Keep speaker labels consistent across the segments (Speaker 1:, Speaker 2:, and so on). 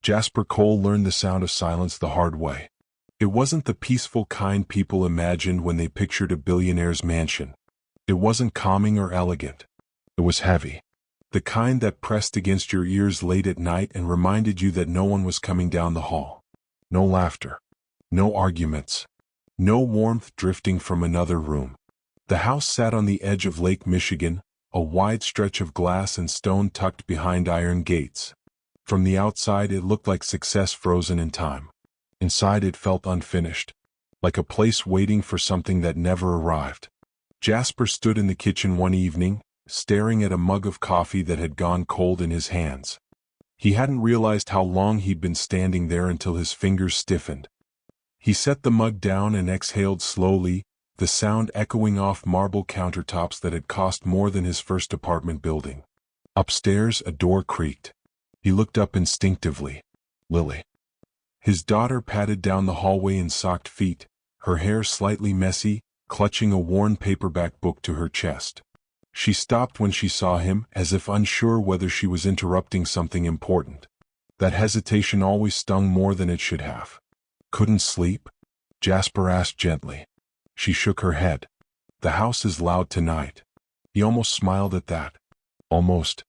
Speaker 1: Jasper Cole learned the sound of silence the hard way. It wasn't the peaceful kind people imagined when they pictured a billionaire's mansion. It wasn't calming or elegant. It was heavy. The kind that pressed against your ears late at night and reminded you that no one was coming down the hall. No laughter. No arguments. No warmth drifting from another room. The house sat on the edge of Lake Michigan, a wide stretch of glass and stone tucked behind iron gates. From the outside it looked like success frozen in time. Inside it felt unfinished, like a place waiting for something that never arrived. Jasper stood in the kitchen one evening, staring at a mug of coffee that had gone cold in his hands. He hadn't realized how long he'd been standing there until his fingers stiffened. He set the mug down and exhaled slowly, the sound echoing off marble countertops that had cost more than his first apartment building. Upstairs, a door creaked. He looked up instinctively. Lily. His daughter padded down the hallway in socked feet, her hair slightly messy, clutching a worn paperback book to her chest. She stopped when she saw him, as if unsure whether she was interrupting something important. That hesitation always stung more than it should have. "Couldn't sleep?" Jasper asked gently. She shook her head. "The house is loud tonight." He almost smiled at that. Almost.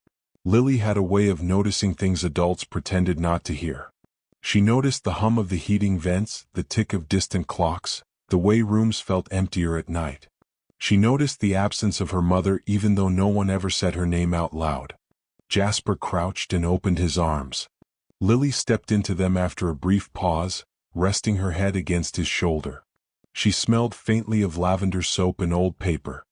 Speaker 1: Lily had a way of noticing things adults pretended not to hear. She noticed the hum of the heating vents, the tick of distant clocks, the way rooms felt emptier at night. She noticed the absence of her mother even though no one ever said her name out loud. Jasper crouched and opened his arms. Lily stepped into them after a brief pause, resting her head against his shoulder. She smelled faintly of lavender soap and old paper.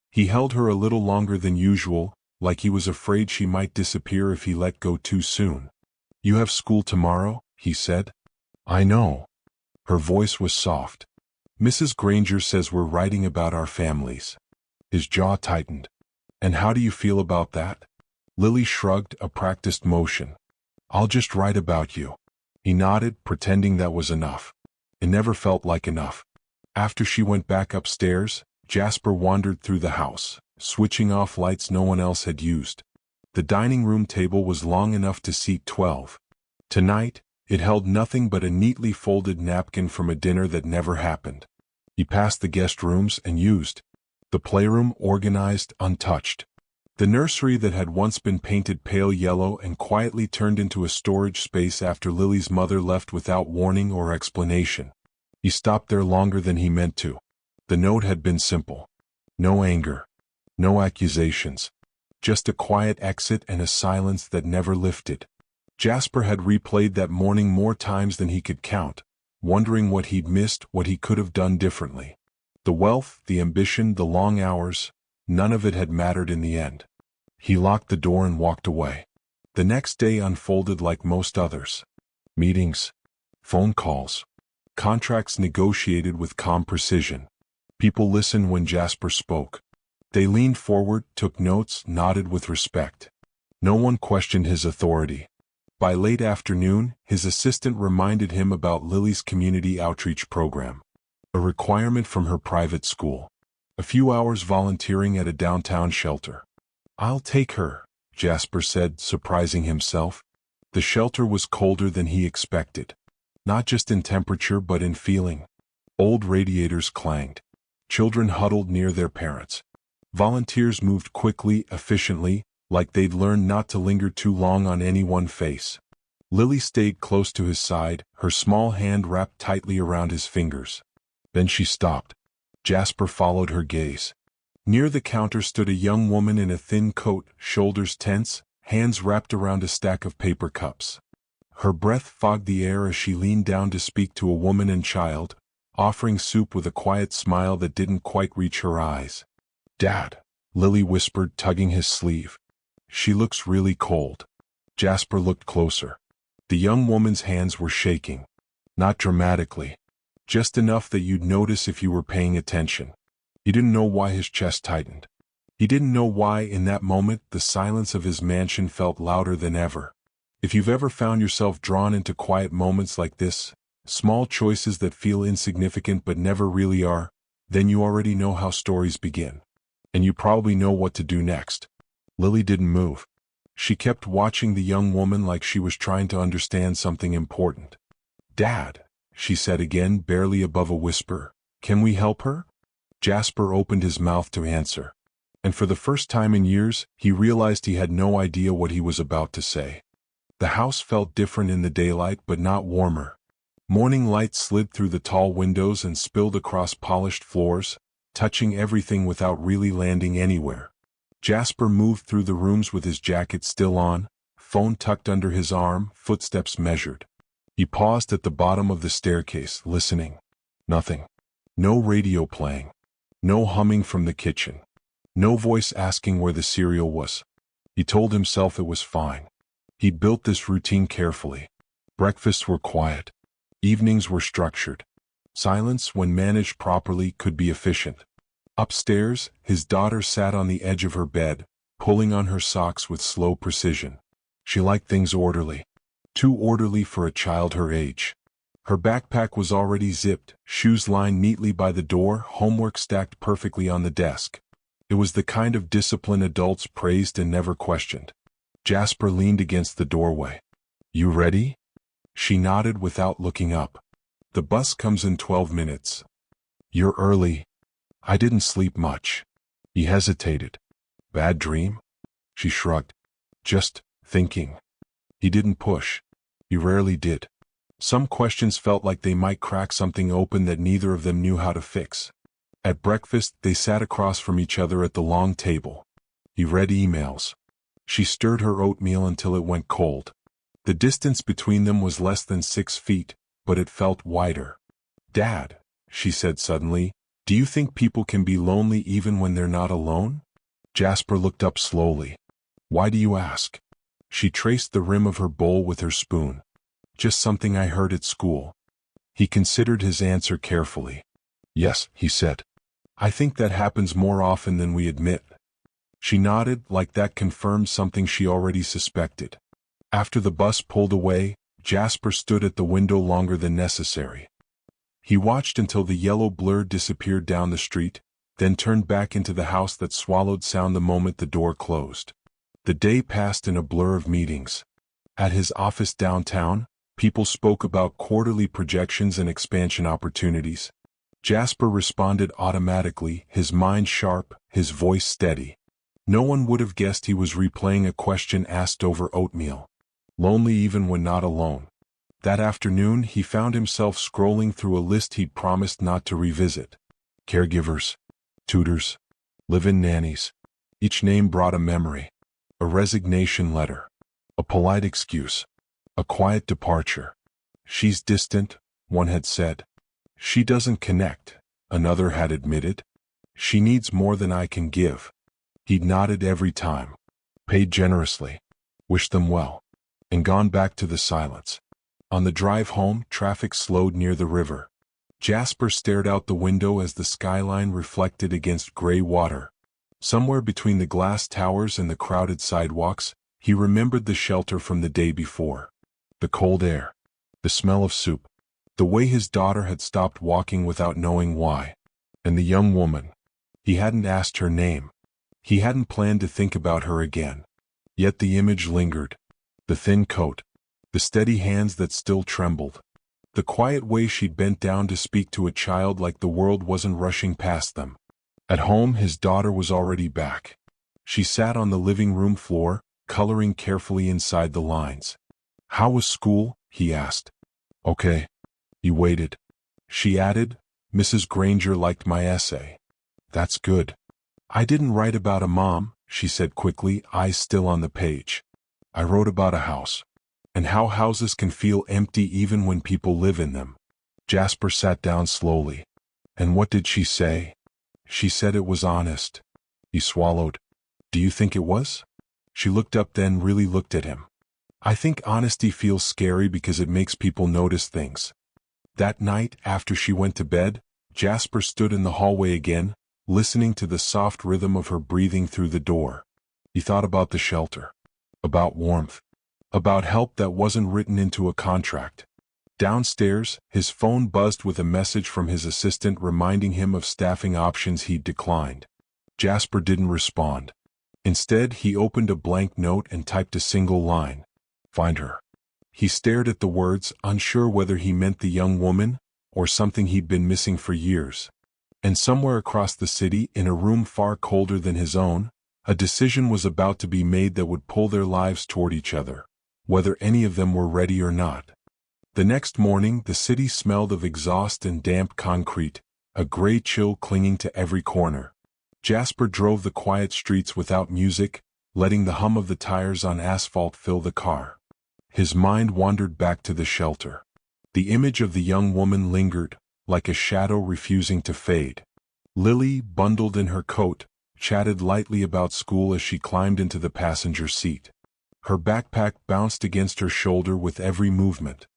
Speaker 1: He held her a little longer than usual, like he was afraid she might disappear if he let go too soon. "You have school tomorrow?" he said. "I know." Her voice was soft. "Mrs. Granger says we're writing about our families." His jaw tightened. "And how do you feel about that?" Lily shrugged, a practiced motion. "I'll just write about you." He nodded, pretending that was enough. It never felt like enough. After she went back upstairs, Jasper wandered through the house, switching off lights no one else had used. The dining room table was long enough to seat 12. Tonight, it held nothing but a neatly folded napkin from a dinner that never happened. He passed the guest rooms and used the playroom, organized, untouched. The nursery that had once been painted pale yellow and quietly turned into a storage space after Lily's mother left without warning or explanation. He stopped there longer than he meant to. The note had been simple. No anger. No accusations. Just a quiet exit and a silence that never lifted. Jasper had replayed that morning more times than he could count, wondering what he'd missed, what he could have done differently. The wealth, the ambition, the long hours, none of it had mattered in the end. He locked the door and walked away. The next day unfolded like most others. Meetings. Phone calls. Contracts negotiated with calm precision. People listened when Jasper spoke. They leaned forward, took notes, nodded with respect. No one questioned his authority. By late afternoon, his assistant reminded him about Lily's community outreach program. A requirement from her private school. A few hours volunteering at a downtown shelter. "I'll take her," Jasper said, surprising himself. The shelter was colder than he expected. Not just in temperature but in feeling. Old radiators clanged. Children huddled near their parents. Volunteers moved quickly, efficiently, like they'd learned not to linger too long on any one face. Lily stayed close to his side, her small hand wrapped tightly around his fingers. Then she stopped. Jasper followed her gaze. Near the counter stood a young woman in a thin coat, shoulders tense, hands wrapped around a stack of paper cups. Her breath fogged the air as she leaned down to speak to a woman and child, offering soup with a quiet smile that didn't quite reach her eyes. "Dad," Lily whispered, tugging his sleeve. "She looks really cold." Jasper looked closer. The young woman's hands were shaking. Not dramatically. Just enough that you'd notice if you were paying attention. He didn't know why his chest tightened. He didn't know why, in that moment, the silence of his mansion felt louder than ever. If you've ever found yourself drawn into quiet moments like this, small choices that feel insignificant but never really are, then you already know how stories begin. And you probably know what to do next. Lily didn't move. She kept watching the young woman like she was trying to understand something important. "Dad," she said again, barely above a whisper, "can we help her?" Jasper opened his mouth to answer, and for the first time in years, he realized he had no idea what he was about to say. The house felt different in the daylight, but not warmer. Morning light slid through the tall windows and spilled across polished floors, touching everything without really landing anywhere. Jasper moved through the rooms with his jacket still on, phone tucked under his arm, footsteps measured. He paused at the bottom of the staircase, listening. Nothing. No radio playing. No humming from the kitchen. No voice asking where the cereal was. He told himself it was fine. He'd built this routine carefully. Breakfasts were quiet. Evenings were structured. Silence, when managed properly, could be efficient. Upstairs, his daughter sat on the edge of her bed, pulling on her socks with slow precision. She liked things orderly. Too orderly for a child her age. Her backpack was already zipped, shoes lined neatly by the door, homework stacked perfectly on the desk. It was the kind of discipline adults praised and never questioned. Jasper leaned against the doorway. "You ready?" She nodded without looking up. "The bus comes in 12 minutes. You're early." "I didn't sleep much." He hesitated. "Bad dream?" She shrugged. "Just thinking." He didn't push. He rarely did. Some questions felt like they might crack something open that neither of them knew how to fix. At breakfast, they sat across from each other at the long table. He read emails. She stirred her oatmeal until it went cold. The distance between them was less than 6 feet, but it felt wider. "Dad," she said suddenly, "do you think people can be lonely even when they're not alone?" Jasper looked up slowly. "Why do you ask?" She traced the rim of her bowl with her spoon. "Just something I heard at school." He considered his answer carefully. "Yes," he said. "I think that happens more often than we admit." She nodded, like that confirmed something she already suspected. After the bus pulled away, Jasper stood at the window longer than necessary. He watched until the yellow blur disappeared down the street, then turned back into the house that swallowed sound the moment the door closed. The day passed in a blur of meetings. At his office downtown, people spoke about quarterly projections and expansion opportunities. Jasper responded automatically, his mind sharp, his voice steady. No one would have guessed he was replaying a question asked over oatmeal. Lonely even when not alone. That afternoon, he found himself scrolling through a list he'd promised not to revisit. Caregivers, tutors, live-in nannies. Each name brought a memory. A resignation letter. A polite excuse. A quiet departure. "She's distant," one had said. "She doesn't connect," another had admitted. "She needs more than I can give." He'd nodded every time. Paid generously. Wished them well. And gone back to the silence. On the drive home, traffic slowed near the river. Jasper stared out the window as the skyline reflected against gray water. Somewhere between the glass towers and the crowded sidewalks, he remembered the shelter from the day before. The cold air. The smell of soup. The way his daughter had stopped walking without knowing why. And the young woman. He hadn't asked her name. He hadn't planned to think about her again. Yet the image lingered. The thin coat. The steady hands that still trembled. The quiet way she'd bent down to speak to a child like the world wasn't rushing past them. At home, his daughter was already back. She sat on the living room floor, coloring carefully inside the lines. "How was school?" he asked. "Okay." He waited. She added, "Mrs. Granger liked my essay." "That's good." "I didn't write about a mom," she said quickly, eyes still on the page. "I wrote about a house. And how houses can feel empty even when people live in them." Jasper sat down slowly. "And what did she say?" "She said it was honest." He swallowed. "Do you think it was?" She looked up, then really looked at him. "I think honesty feels scary because it makes people notice things." That night, after she went to bed, Jasper stood in the hallway again, listening to the soft rhythm of her breathing through the door. He thought about the shelter. About warmth. About help that wasn't written into a contract. Downstairs, his phone buzzed with a message from his assistant reminding him of staffing options he'd declined. Jasper didn't respond. Instead, he opened a blank note and typed a single line. Find her. He stared at the words, unsure whether he meant the young woman or something he'd been missing for years. And somewhere across the city, in a room far colder than his own, a decision was about to be made that would pull their lives toward each other, whether any of them were ready or not. The next morning, the city smelled of exhaust and damp concrete, a gray chill clinging to every corner. Jasper drove the quiet streets without music, letting the hum of the tires on asphalt fill the car. His mind wandered back to the shelter. The image of the young woman lingered, like a shadow refusing to fade. Lily, bundled in her coat, chatted lightly about school as she climbed into the passenger seat. Her backpack bounced against her shoulder with every movement.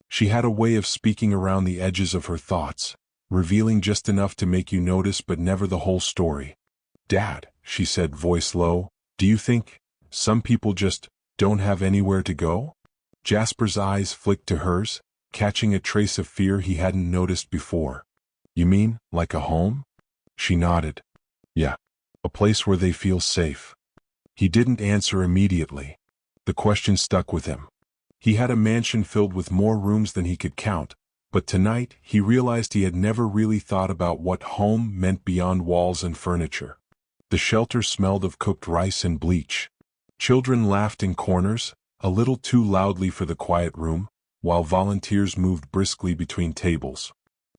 Speaker 1: She had a way of speaking around the edges of her thoughts, revealing just enough to make you notice but never the whole story. "Dad," she said, voice low, "do you think some people just don't have anywhere to go?" Jasper's eyes flicked to hers, catching a trace of fear he hadn't noticed before. "You mean, like a home?" She nodded. "Yeah, a place where they feel safe." He didn't answer immediately. The question stuck with him. He had a mansion filled with more rooms than he could count, but tonight he realized he had never really thought about what home meant beyond walls and furniture. The shelter smelled of cooked rice and bleach. Children laughed in corners, a little too loudly for the quiet room, while volunteers moved briskly between tables.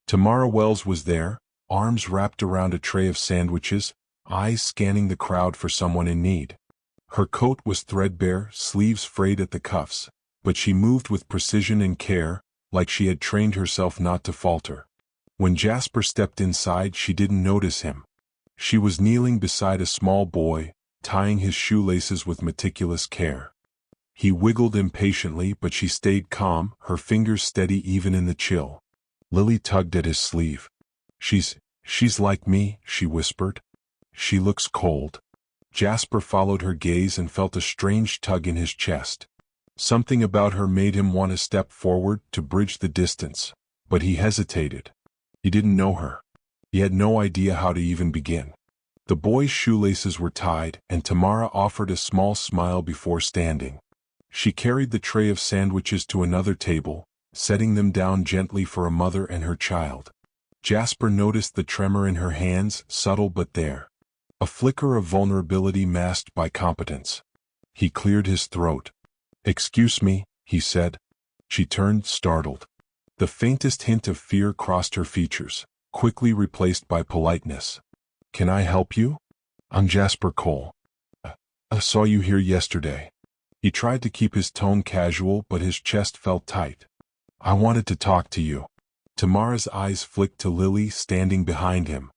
Speaker 1: Tamara Wells was there, arms wrapped around a tray of sandwiches, eyes scanning the crowd for someone in need. Her coat was threadbare, sleeves frayed at the cuffs, but she moved with precision and care, like she had trained herself not to falter. When Jasper stepped inside, she didn't notice him. She was kneeling beside a small boy, tying his shoelaces with meticulous care. He wiggled impatiently, but she stayed calm, her fingers steady even in the chill. Lily tugged at his sleeve. She's like me," she whispered. "She looks cold." Jasper followed her gaze and felt a strange tug in his chest. Something about her made him want to step forward to bridge the distance, but he hesitated. He didn't know her. He had no idea how to even begin. The boy's shoelaces were tied, and Tamara offered a small smile before standing. She carried the tray of sandwiches to another table, setting them down gently for a mother and her child. Jasper noticed the tremor in her hands, subtle but there. A flicker of vulnerability masked by competence. He cleared his throat. "Excuse me," he said. She turned, startled. The faintest hint of fear crossed her features, quickly replaced by politeness. "Can I help you? I'm Jasper Cole. I saw you here yesterday." He tried to keep his tone casual, but his chest felt tight. "I wanted to talk to you." Tamara's eyes flicked to Lily standing behind him.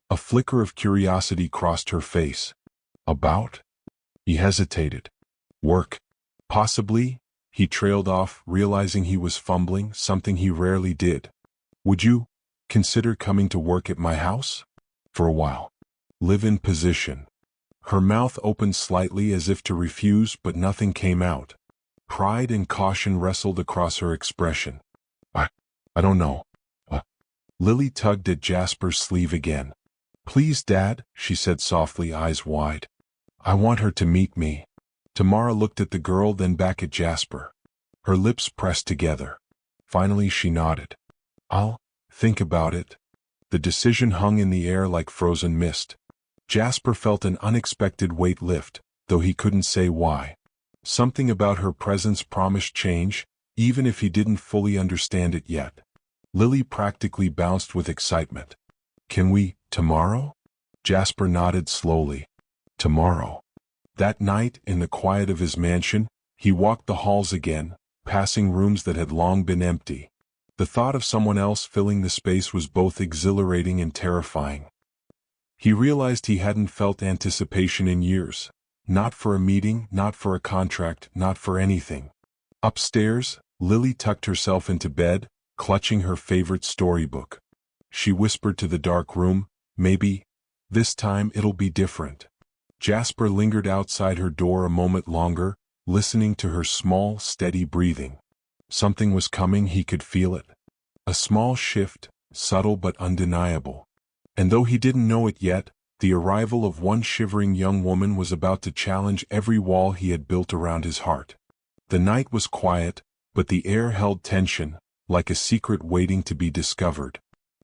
Speaker 1: A flicker of curiosity crossed her face. "About?" He hesitated. "Work. Possibly," he trailed off, realizing he was fumbling, something he rarely did. "Would you consider coming to work at my house? For a while. Live in position." Her mouth opened slightly as if to refuse, but nothing came out. Pride and caution wrestled across her expression. I don't know." Lily tugged at Jasper's sleeve again. "Please, Dad," she said softly, eyes wide. "I want her to meet me." Tamara looked at the girl, then back at Jasper. Her lips pressed together. Finally she nodded. "I'll think about it." The decision hung in the air like frozen mist. Jasper felt an unexpected weight lift, though he couldn't say why. Something about her presence promised change, even if he didn't fully understand it yet. Lily practically bounced with excitement. "Can we, tomorrow?" Jasper nodded slowly. Tomorrow. That night, in the quiet of his mansion, he walked the halls again, passing rooms that had long been empty. The thought of someone else filling the space was both exhilarating and terrifying. He realized he hadn't felt anticipation in years. Not for a meeting, not for a contract, not for anything. Upstairs, Lily tucked herself into bed, clutching her favorite storybook. She whispered to the dark room, "Maybe, this time it'll be different." Jasper lingered outside her door a moment longer, listening to her small, steady breathing. Something was coming, he could feel it. A small shift, subtle but undeniable. And though he didn't know it yet, The arrival of one shivering young woman was about to challenge every wall he had built around his heart. The night was quiet, but the air held tension, like a secret waiting to be discovered.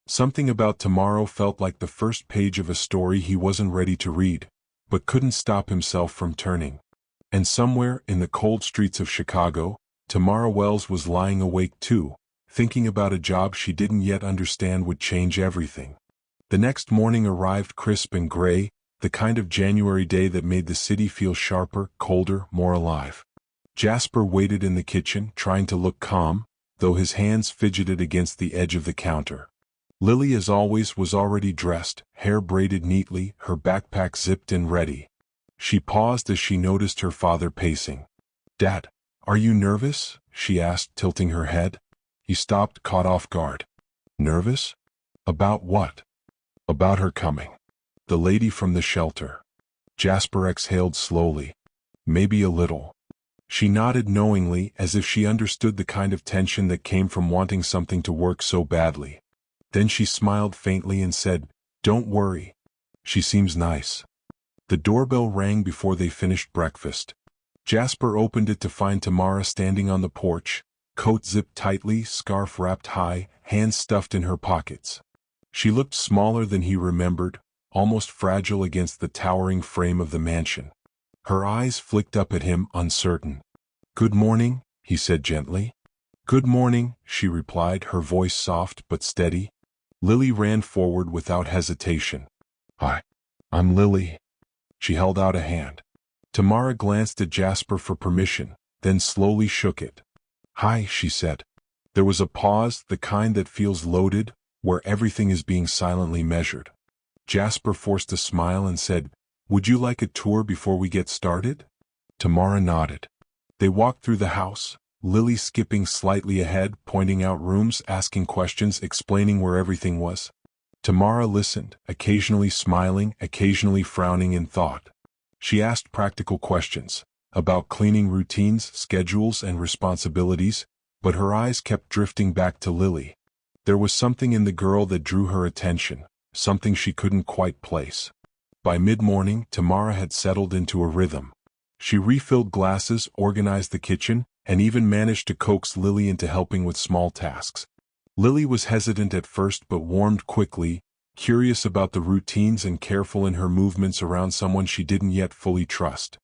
Speaker 1: Something about tomorrow felt like the first page of a story he wasn't ready to read, but couldn't stop himself from turning. And somewhere in the cold streets of Chicago, Tamara Wells was lying awake too, thinking about a job she didn't yet understand would change everything. The next morning arrived crisp and gray, the kind of January day that made the city feel sharper, colder, more alive. Jasper waited in the kitchen, trying to look calm, though his hands fidgeted against the edge of the counter. Lily, as always, was already dressed, hair braided neatly, her backpack zipped and ready. She paused as she noticed her father pacing. "Dad, are you nervous?" she asked, tilting her head. He stopped, caught off guard. "Nervous? About what?" "About her coming. The lady from the shelter." Jasper exhaled slowly. "Maybe a little." She nodded knowingly, as if she understood the kind of tension that came from wanting something to work so badly. Then she smiled faintly and said, "Don't worry. She seems nice." The doorbell rang before they finished breakfast. Jasper opened it to find Tamara standing on the porch, coat zipped tightly, scarf wrapped high, hands stuffed in her pockets. She looked smaller than he remembered, almost fragile against the towering frame of the mansion. Her eyes flicked up at him, uncertain. "Good morning," he said gently. "Good morning," she replied, her voice soft but steady. Lily ran forward without hesitation. "Hi, I'm Lily." She held out a hand. Tamara glanced at Jasper for permission, then slowly shook it. "Hi," she said. There was a pause, the kind that feels loaded, where everything is being silently measured. Jasper forced a smile and said, "Would you like a tour before we get started?" Tamara nodded. They walked through the house, Lily skipping slightly ahead, pointing out rooms, asking questions, explaining where everything was. Tamara listened, occasionally smiling, occasionally frowning in thought. She asked practical questions about cleaning routines, schedules, and responsibilities, but her eyes kept drifting back to Lily. There was something in the girl that drew her attention, something she couldn't quite place. By mid-morning, Tamara had settled into a rhythm. She refilled glasses, organized the kitchen, and even managed to coax Lily into helping with small tasks. Lily was hesitant at first but warmed quickly, curious about the routines and careful in her movements around someone she didn't yet fully trust.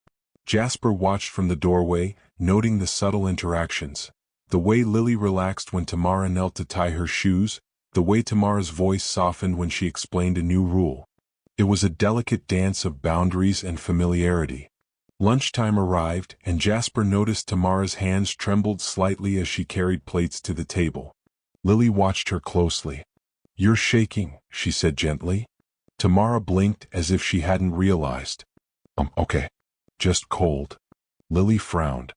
Speaker 1: Jasper watched from the doorway, noting the subtle interactions. The way Lily relaxed when Tamara knelt to tie her shoes, the way Tamara's voice softened when she explained a new rule. It was a delicate dance of boundaries and familiarity. Lunchtime arrived, and Jasper noticed Tamara's hands trembled slightly as she carried plates to the table. Lily watched her closely. "You're shaking," she said gently. Tamara blinked as if she hadn't realized. Okay. Just cold." Lily frowned.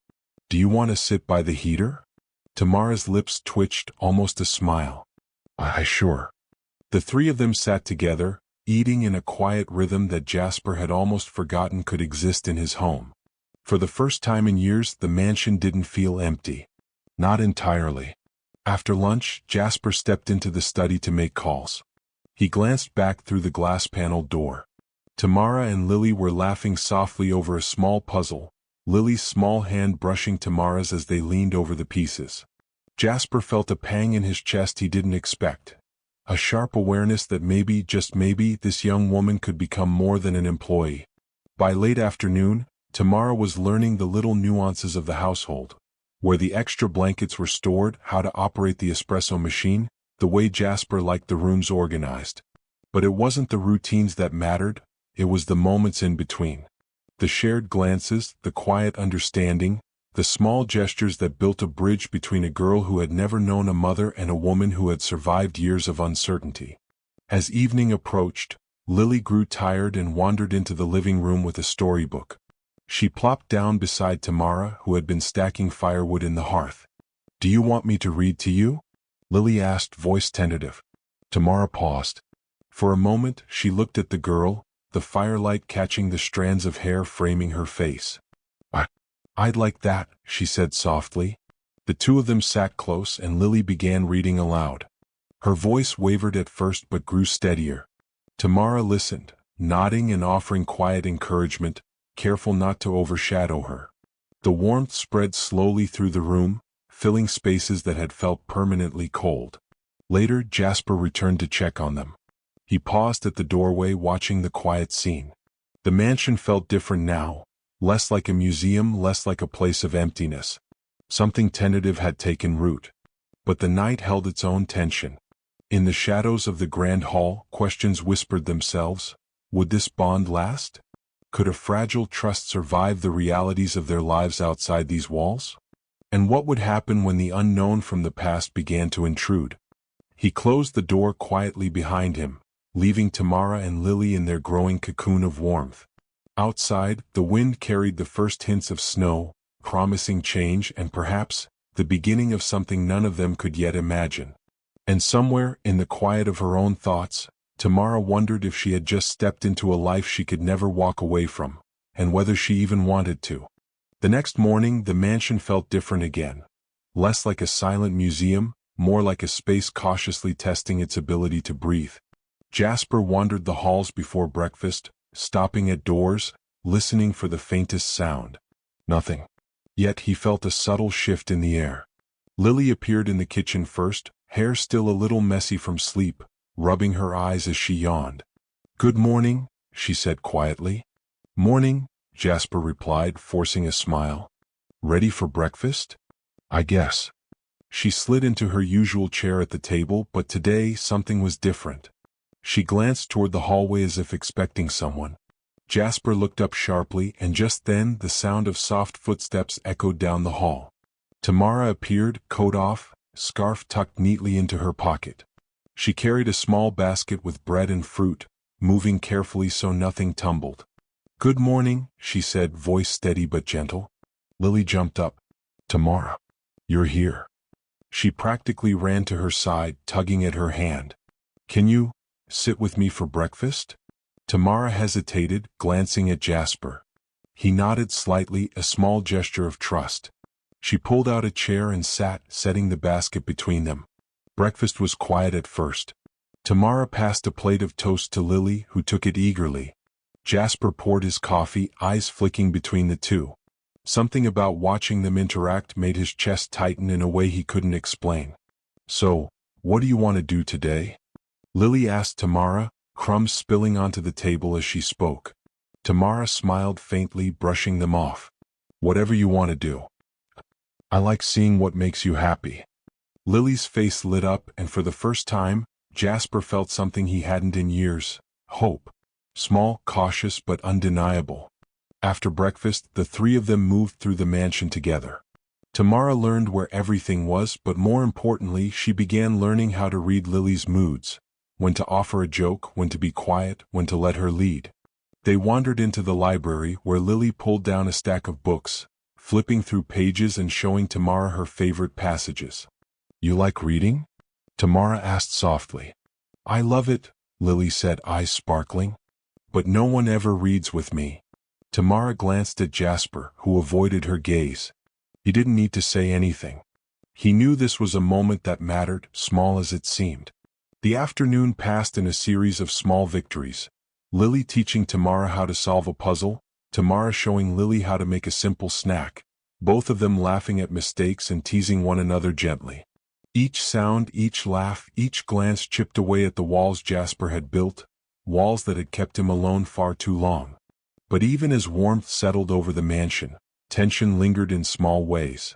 Speaker 1: "Do you want to sit by the heater?" Tamara's lips twitched, almost a smile. Sure." The three of them sat together, eating in a quiet rhythm that Jasper had almost forgotten could exist in his home. For the first time in years, the mansion didn't feel empty. Not entirely. After lunch, Jasper stepped into the study to make calls. He glanced back through the glass-paneled door. Tamara and Lily were laughing softly over a small puzzle, Lily's small hand brushing Tamara's as they leaned over the pieces. Jasper felt a pang in his chest he didn't expect. A sharp awareness that maybe, just maybe, this young woman could become more than an employee. By late afternoon, Tamara was learning the little nuances of the household. Where the extra blankets were stored, how to operate the espresso machine, the way Jasper liked the rooms organized. But it wasn't the routines that mattered, it was the moments in between. The shared glances, the quiet understanding, the small gestures that built a bridge between a girl who had never known a mother and a woman who had survived years of uncertainty. As evening approached, Lily grew tired and wandered into the living room with a storybook. She plopped down beside Tamara, who had been stacking firewood in the hearth. "Do you want me to read to you?" Lily asked, voice tentative. Tamara paused. For a moment, she looked at the girl, the firelight catching the strands of hair framing her face. I'd like that," she said softly. The two of them sat close and Lily began reading aloud. Her voice wavered at first but grew steadier. Tamara listened, nodding and offering quiet encouragement, careful not to overshadow her. The warmth spread slowly through the room, filling spaces that had felt permanently cold. Later, Jasper returned to check on them. He paused at the doorway, watching the quiet scene. The mansion felt different now, less like a museum, less like a place of emptiness. Something tentative had taken root. But the night held its own tension. In the shadows of the grand hall, questions whispered themselves. Would this bond last? Could a fragile trust survive the realities of their lives outside these walls? And what would happen when the unknown from the past began to intrude? He closed the door quietly behind him, leaving Tamara and Lily in their growing cocoon of warmth. Outside, the wind carried the first hints of snow, promising change and perhaps the beginning of something none of them could yet imagine. And somewhere, in the quiet of her own thoughts, Tamara wondered if she had just stepped into a life she could never walk away from, and whether she even wanted to. The next morning, the mansion felt different again. Less like a silent museum, more like a space cautiously testing its ability to breathe. Jasper wandered the halls before breakfast, stopping at doors, listening for the faintest sound. Nothing. Yet he felt a subtle shift in the air. Lily appeared in the kitchen first, hair still a little messy from sleep, rubbing her eyes as she yawned. "Good morning," she said quietly. "Morning," Jasper replied, forcing a smile. "Ready for breakfast?" "I guess." She slid into her usual chair at the table, but today something was different. She glanced toward the hallway as if expecting someone. Jasper looked up sharply, and just then the sound of soft footsteps echoed down the hall. Tamara appeared, coat off, scarf tucked neatly into her pocket. She carried a small basket with bread and fruit, moving carefully so nothing tumbled. "Good morning," she said, voice steady but gentle. Lily jumped up. "Tamara, you're here." She practically ran to her side, tugging at her hand. "Can you sit with me for breakfast?" Tamara hesitated, glancing at Jasper. He nodded slightly, a small gesture of trust. She pulled out a chair and sat, setting the basket between them. Breakfast was quiet at first. Tamara passed a plate of toast to Lily, who took it eagerly. Jasper poured his coffee, eyes flicking between the two. Something about watching them interact made his chest tighten in a way he couldn't explain. "So, what do you want to do today?" Lily asked Tamara, crumbs spilling onto the table as she spoke. Tamara smiled faintly, brushing them off. "Whatever you want to do. I like seeing what makes you happy." Lily's face lit up, and for the first time, Jasper felt something he hadn't in years: hope. Small, cautious, but undeniable. After breakfast, the three of them moved through the mansion together. Tamara learned where everything was, but more importantly, she began learning how to read Lily's moods. When to offer a joke, when to be quiet, when to let her lead. They wandered into the library, where Lily pulled down a stack of books, flipping through pages and showing Tamara her favorite passages. "You like reading?" Tamara asked softly. "I love it," Lily said, eyes sparkling. "But no one ever reads with me." Tamara glanced at Jasper, who avoided her gaze. He didn't need to say anything. He knew this was a moment that mattered, small as it seemed. The afternoon passed in a series of small victories. Lily teaching Tamara how to solve a puzzle, Tamara showing Lily how to make a simple snack, both of them laughing at mistakes and teasing one another gently. Each sound, each laugh, each glance chipped away at the walls Jasper had built, walls that had kept him alone far too long. But even as warmth settled over the mansion, tension lingered in small ways.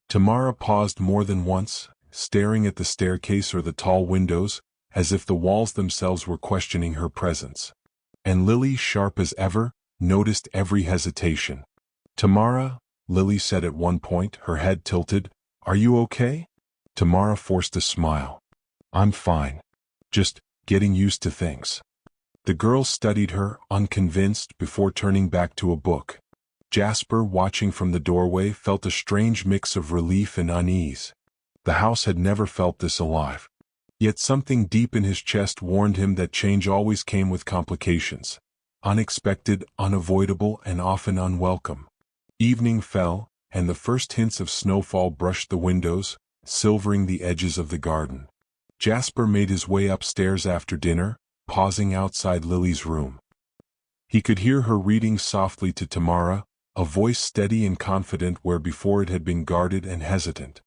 Speaker 1: Tamara paused more than once, staring at the staircase or the tall windows, as if the walls themselves were questioning her presence. And Lily, sharp as ever, noticed every hesitation. "Tamara," Lily said at one point, her head tilted, "are you okay?" Tamara forced a smile. "I'm fine. Just getting used to things." The girl studied her, unconvinced, before turning back to a book. Jasper, watching from the doorway, felt a strange mix of relief and unease. The house had never felt this alive. Yet something deep in his chest warned him that change always came with complications. Unexpected, unavoidable, and often unwelcome. Evening fell, and the first hints of snowfall brushed the windows, silvering the edges of the garden. Jasper made his way upstairs after dinner, pausing outside Lily's room. He could hear her reading softly to Tamara, a voice steady and confident where before it had been guarded and hesitant.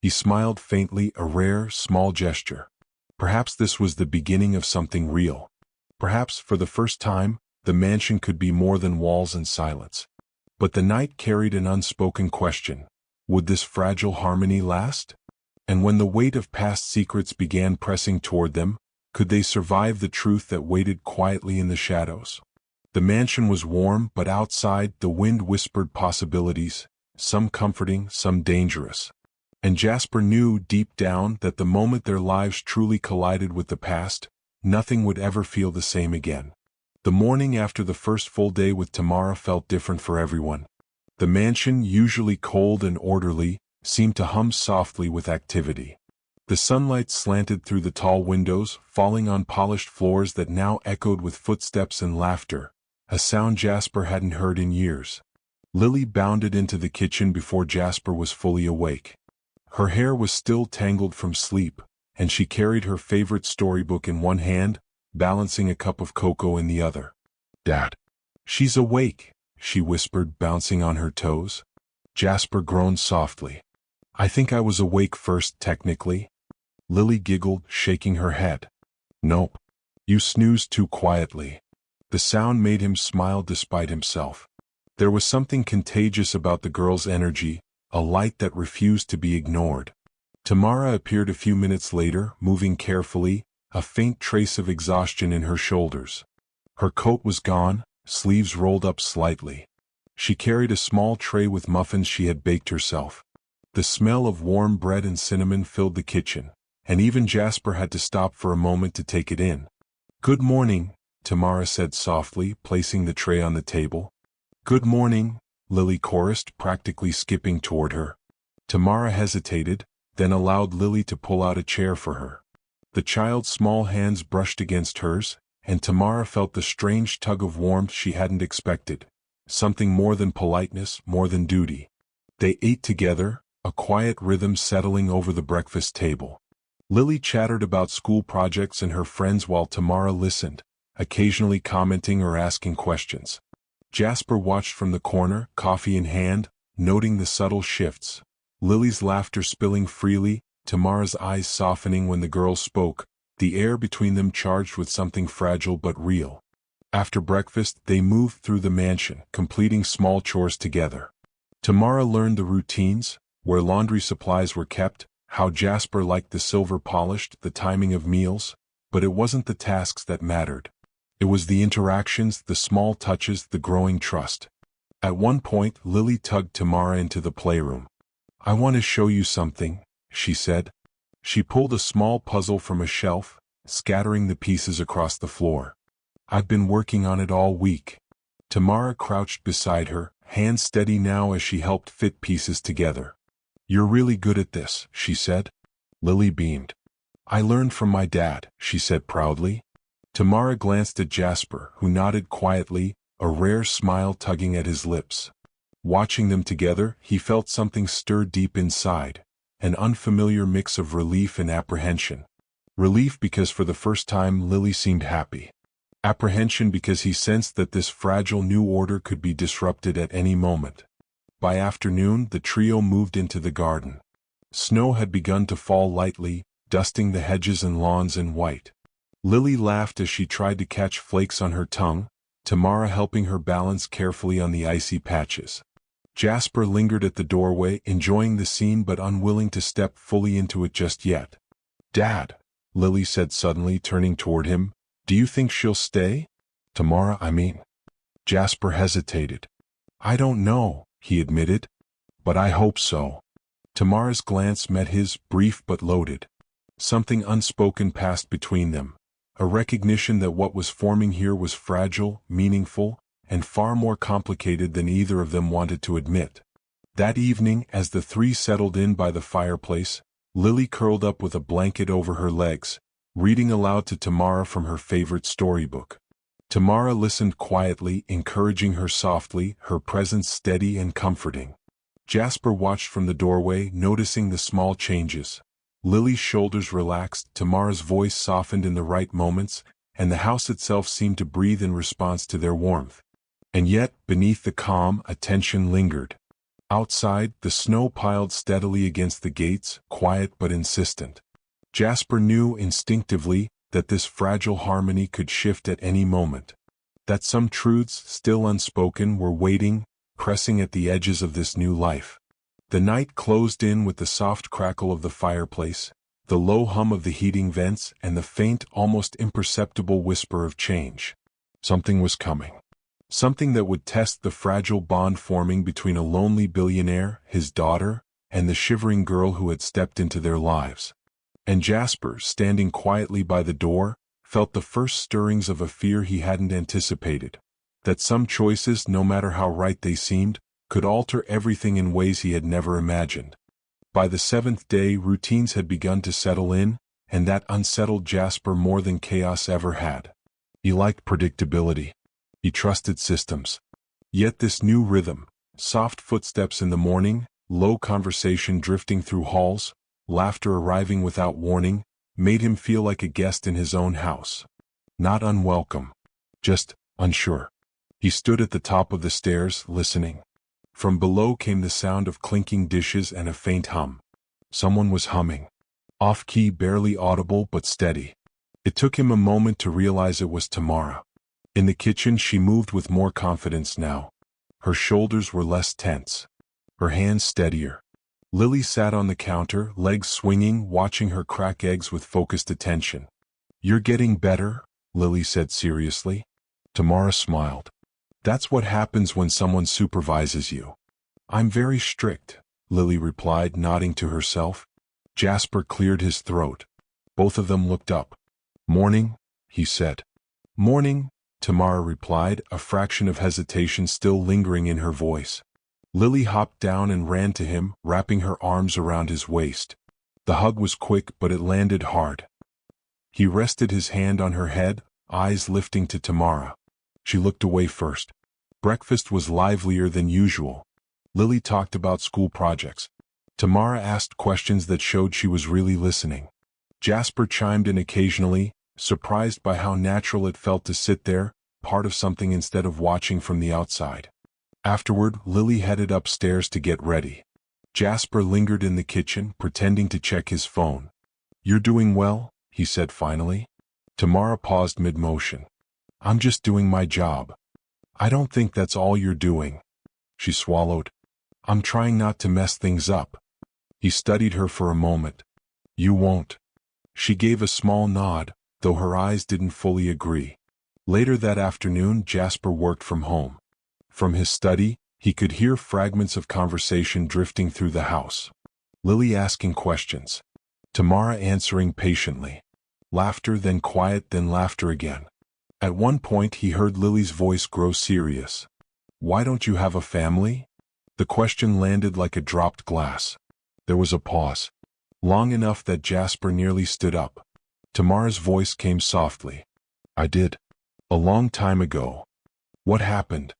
Speaker 1: He smiled faintly, a rare, small gesture. Perhaps this was the beginning of something real. Perhaps, for the first time, the mansion could be more than walls and silence. But the night carried an unspoken question. Would this fragile harmony last? And when the weight of past secrets began pressing toward them, could they survive the truth that waited quietly in the shadows? The mansion was warm, but outside, the wind whispered possibilities, some comforting, some dangerous. And Jasper knew deep down that the moment their lives truly collided with the past, nothing would ever feel the same again. The morning after the first full day with Tamara felt different for everyone. The mansion, usually cold and orderly, seemed to hum softly with activity. The sunlight slanted through the tall windows, falling on polished floors that now echoed with footsteps and laughter, a sound Jasper hadn't heard in years. Lily bounded into the kitchen before Jasper was fully awake. Her hair was still tangled from sleep, and she carried her favorite storybook in one hand, balancing a cup of cocoa in the other. "Dad." "She's awake," she whispered, bouncing on her toes. Jasper groaned softly. "I think I was awake first, technically." Lily giggled, shaking her head. "Nope. You snoozed too quietly." The sound made him smile despite himself. There was something contagious about the girl's energy, a light that refused to be ignored. Tamara appeared a few minutes later, moving carefully, a faint trace of exhaustion in her shoulders. Her coat was gone, sleeves rolled up slightly. She carried a small tray with muffins she had baked herself. The smell of warm bread and cinnamon filled the kitchen, and even Jasper had to stop for a moment to take it in. "Good morning," Tamara said softly, placing the tray on the table. "Good morning," Lily chorused, practically skipping toward her. Tamara hesitated, then allowed Lily to pull out a chair for her. The child's small hands brushed against hers, and Tamara felt the strange tug of warmth she hadn't expected, something more than politeness, more than duty. They ate together, a quiet rhythm settling over the breakfast table. Lily chattered about school projects and her friends while Tamara listened, occasionally commenting or asking questions. Jasper watched from the corner, coffee in hand, noting the subtle shifts. Lily's laughter spilling freely, Tamara's eyes softening when the girls spoke, the air between them charged with something fragile but real. After breakfast, they moved through the mansion, completing small chores together. Tamara learned the routines, where laundry supplies were kept, how Jasper liked the silver polished, the timing of meals, but it wasn't the tasks that mattered. It was the interactions, the small touches, the growing trust. At one point, Lily tugged Tamara into the playroom. "I want to show you something," she said. She pulled a small puzzle from a shelf, scattering the pieces across the floor. "I've been working on it all week." Tamara crouched beside her, hands steady now as she helped fit pieces together. "You're really good at this," she said. Lily beamed. "I learned from my dad," she said proudly. Tamara glanced at Jasper, who nodded quietly, a rare smile tugging at his lips. Watching them together, he felt something stir deep inside, an unfamiliar mix of relief and apprehension. Relief because for the first time Lily seemed happy. Apprehension because he sensed that this fragile new order could be disrupted at any moment. By afternoon, the trio moved into the garden. Snow had begun to fall lightly, dusting the hedges and lawns in white. Lily laughed as she tried to catch flakes on her tongue, Tamara helping her balance carefully on the icy patches. Jasper lingered at the doorway, enjoying the scene but unwilling to step fully into it just yet. "Dad," Lily said suddenly, turning toward him, "do you think she'll stay? Tamara, I mean." Jasper hesitated. "I don't know," he admitted, "but I hope so." Tamara's glance met his, brief but loaded. Something unspoken passed between them, a recognition that what was forming here was fragile, meaningful, and far more complicated than either of them wanted to admit. That evening, as the three settled in by the fireplace, Lily curled up with a blanket over her legs, reading aloud to Tamara from her favorite storybook. Tamara listened quietly, encouraging her softly, her presence steady and comforting. Jasper watched from the doorway, noticing the small changes. Lily's shoulders relaxed, Tamara's voice softened in the right moments, and the house itself seemed to breathe in response to their warmth. And yet, beneath the calm, a tension lingered. Outside, the snow piled steadily against the gates, quiet but insistent. Jasper knew instinctively that this fragile harmony could shift at any moment, that some truths, still unspoken, were waiting, pressing at the edges of this new life. The night closed in with the soft crackle of the fireplace, the low hum of the heating vents, and the faint, almost imperceptible whisper of change. Something was coming. Something that would test the fragile bond forming between a lonely billionaire, his daughter, and the shivering girl who had stepped into their lives. And Jasper, standing quietly by the door, felt the first stirrings of a fear he hadn't anticipated, that some choices, no matter how right they seemed, could alter everything in ways he had never imagined. By the seventh day, routines had begun to settle in, and that unsettled Jasper more than chaos ever had. He liked predictability. He trusted systems. Yet this new rhythm, soft footsteps in the morning, low conversation drifting through halls, laughter arriving without warning, made him feel like a guest in his own house. Not unwelcome, just unsure. He stood at the top of the stairs, listening. From below came the sound of clinking dishes and a faint hum. Someone was humming. Off-key, barely audible but steady. It took him a moment to realize it was Tamara. In the kitchen, she moved with more confidence now. Her shoulders were less tense. Her hands steadier. Lily sat on the counter, legs swinging, watching her crack eggs with focused attention. "You're getting better," Lily said seriously. Tamara smiled. "That's what happens when someone supervises you." "I'm very strict," Lily replied, nodding to herself. Jasper cleared his throat. Both of them looked up. "Morning," he said. "Morning," Tamara replied, a fraction of hesitation still lingering in her voice. Lily hopped down and ran to him, wrapping her arms around his waist. The hug was quick, but it landed hard. He rested his hand on her head, eyes lifting to Tamara. She looked away first. Breakfast was livelier than usual. Lily talked about school projects. Tamara asked questions that showed she was really listening. Jasper chimed in occasionally, surprised by how natural it felt to sit there, part of something instead of watching from the outside. Afterward, Lily headed upstairs to get ready. Jasper lingered in the kitchen, pretending to check his phone. "You're doing well," he said finally. Tamara paused mid-motion. "I'm just doing my job." "I don't think that's all you're doing." She swallowed. "I'm trying not to mess things up." He studied her for a moment. "You won't." She gave a small nod, though her eyes didn't fully agree. Later that afternoon, Jasper worked from home. From his study, he could hear fragments of conversation drifting through the house. Lily asking questions. Tamara answering patiently. Laughter, then quiet, then laughter again. At one point he heard Lily's voice grow serious. "Why don't you have a family?" The question landed like a dropped glass. There was a pause. Long enough that Jasper nearly stood up. Tamara's voice came softly. "I did. A long time ago." "What happened?"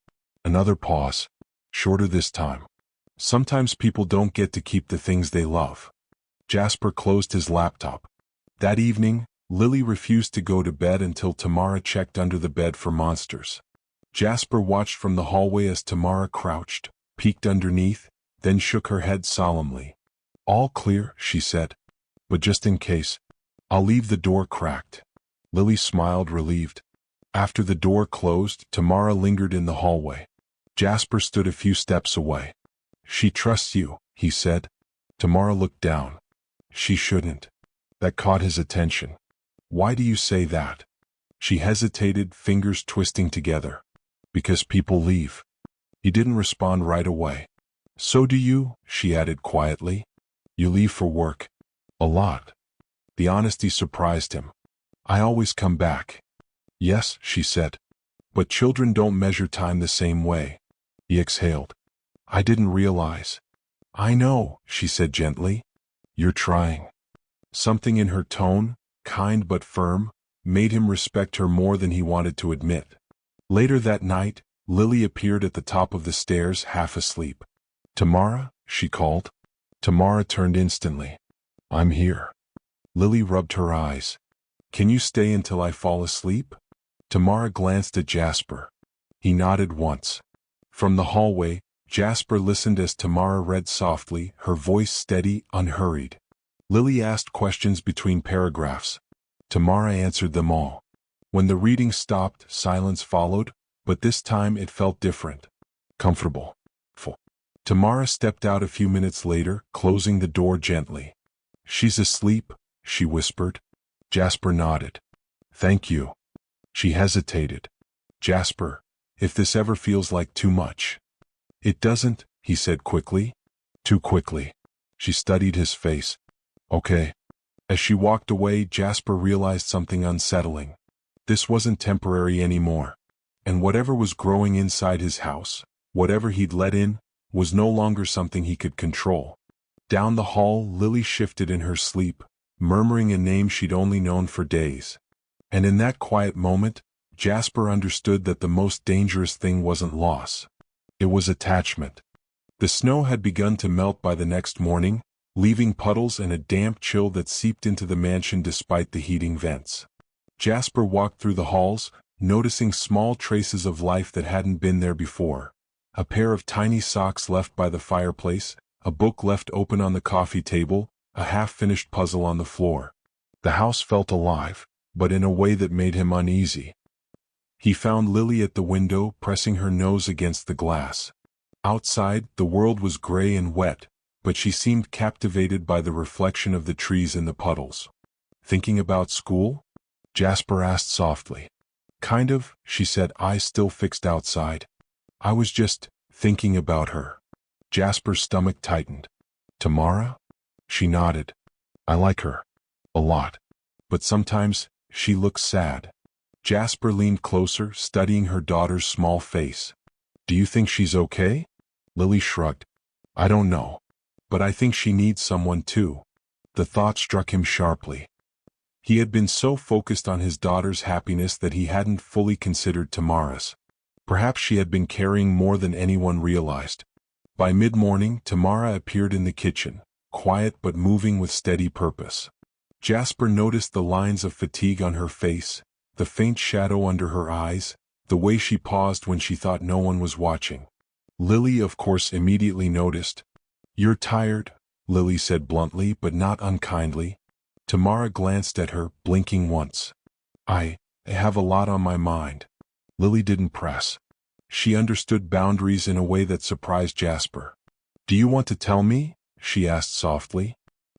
Speaker 1: Another pause. Shorter this time. "Sometimes people don't get to keep the things they love." Jasper closed his laptop. That evening, Lily refused to go to bed until Tamara checked under the bed for monsters. Jasper watched from the hallway as Tamara crouched, peeked underneath, then shook her head solemnly. "All clear," she said. "But just in case, I'll leave the door cracked." Lily smiled, relieved. After the door closed, Tamara lingered in the hallway. Jasper stood a few steps away. "She trusts you," he said. Tamara looked down. "She shouldn't." That caught his attention. "Why do you say that?" She hesitated, fingers twisting together. "Because people leave." He didn't respond right away. "So do you," she added quietly. "You leave for work." "A lot." The honesty surprised him. "I always come back." "Yes," she said. "But children don't measure time the same way." He exhaled. "I didn't realize." "I know," she said gently. "You're trying." Something in her tone, kind but firm, made him respect her more than he wanted to admit. Later that night, Lily appeared at the top of the stairs, half asleep. "Tamara," she called. Tamara turned instantly. "I'm here." Lily rubbed her eyes. Can you stay until I fall asleep? Tamara glanced at Jasper. He nodded once. From the hallway, Jasper listened as Tamara read softly, her voice steady, unhurried. Lily asked questions between paragraphs. Tamara answered them all. When the reading stopped, silence followed, but this time it felt different. Comfortable. Full. Tamara stepped out a few minutes later, closing the door gently. She's asleep, she whispered. Jasper nodded. Thank you. She hesitated. Jasper, if this ever feels like too much. It doesn't, he said quickly. Too quickly. She studied his face. Okay. As she walked away, Jasper realized something unsettling. This wasn't temporary anymore. And whatever was growing inside his house, whatever he'd let in, was no longer something he could control. Down the hall, Lily shifted in her sleep, murmuring a name she'd only known for days. And in that quiet moment, Jasper understood that the most dangerous thing wasn't loss. It was attachment. The snow had begun to melt by the next morning, leaving puddles and a damp chill that seeped into the mansion despite the heating vents. Jasper walked through the halls, noticing small traces of life that hadn't been there before. A pair of tiny socks left by the fireplace, a book left open on the coffee table, a half-finished puzzle on the floor. The house felt alive, but in a way that made him uneasy. He found Lily at the window, pressing her nose against the glass. Outside, the world was gray and wet, but she seemed captivated by the reflection of the trees in the puddles. Thinking about school? Jasper asked softly. Kind of, she said, eyes still fixed outside. I was just thinking about her. Jasper's stomach tightened. Tamara? She nodded. I like her. A lot. But sometimes, she looks sad. Jasper leaned closer, studying her daughter's small face. Do you think she's okay? Lily shrugged. I don't know. But I think she needs someone too. The thought struck him sharply. He had been so focused on his daughter's happiness that he hadn't fully considered Tamara's. Perhaps she had been carrying more than anyone realized. By mid-morning, Tamara appeared in the kitchen, quiet but moving with steady purpose. Jasper noticed the lines of fatigue on her face, the faint shadow under her eyes, the way she paused when she thought no one was watching. Lily, of course, immediately noticed. You're tired, Lily said bluntly but not unkindly. Tamara glanced at her, blinking once. I have a lot on my mind. Lily didn't press. She understood boundaries in a way that surprised Jasper. Do you want to tell me? She asked softly.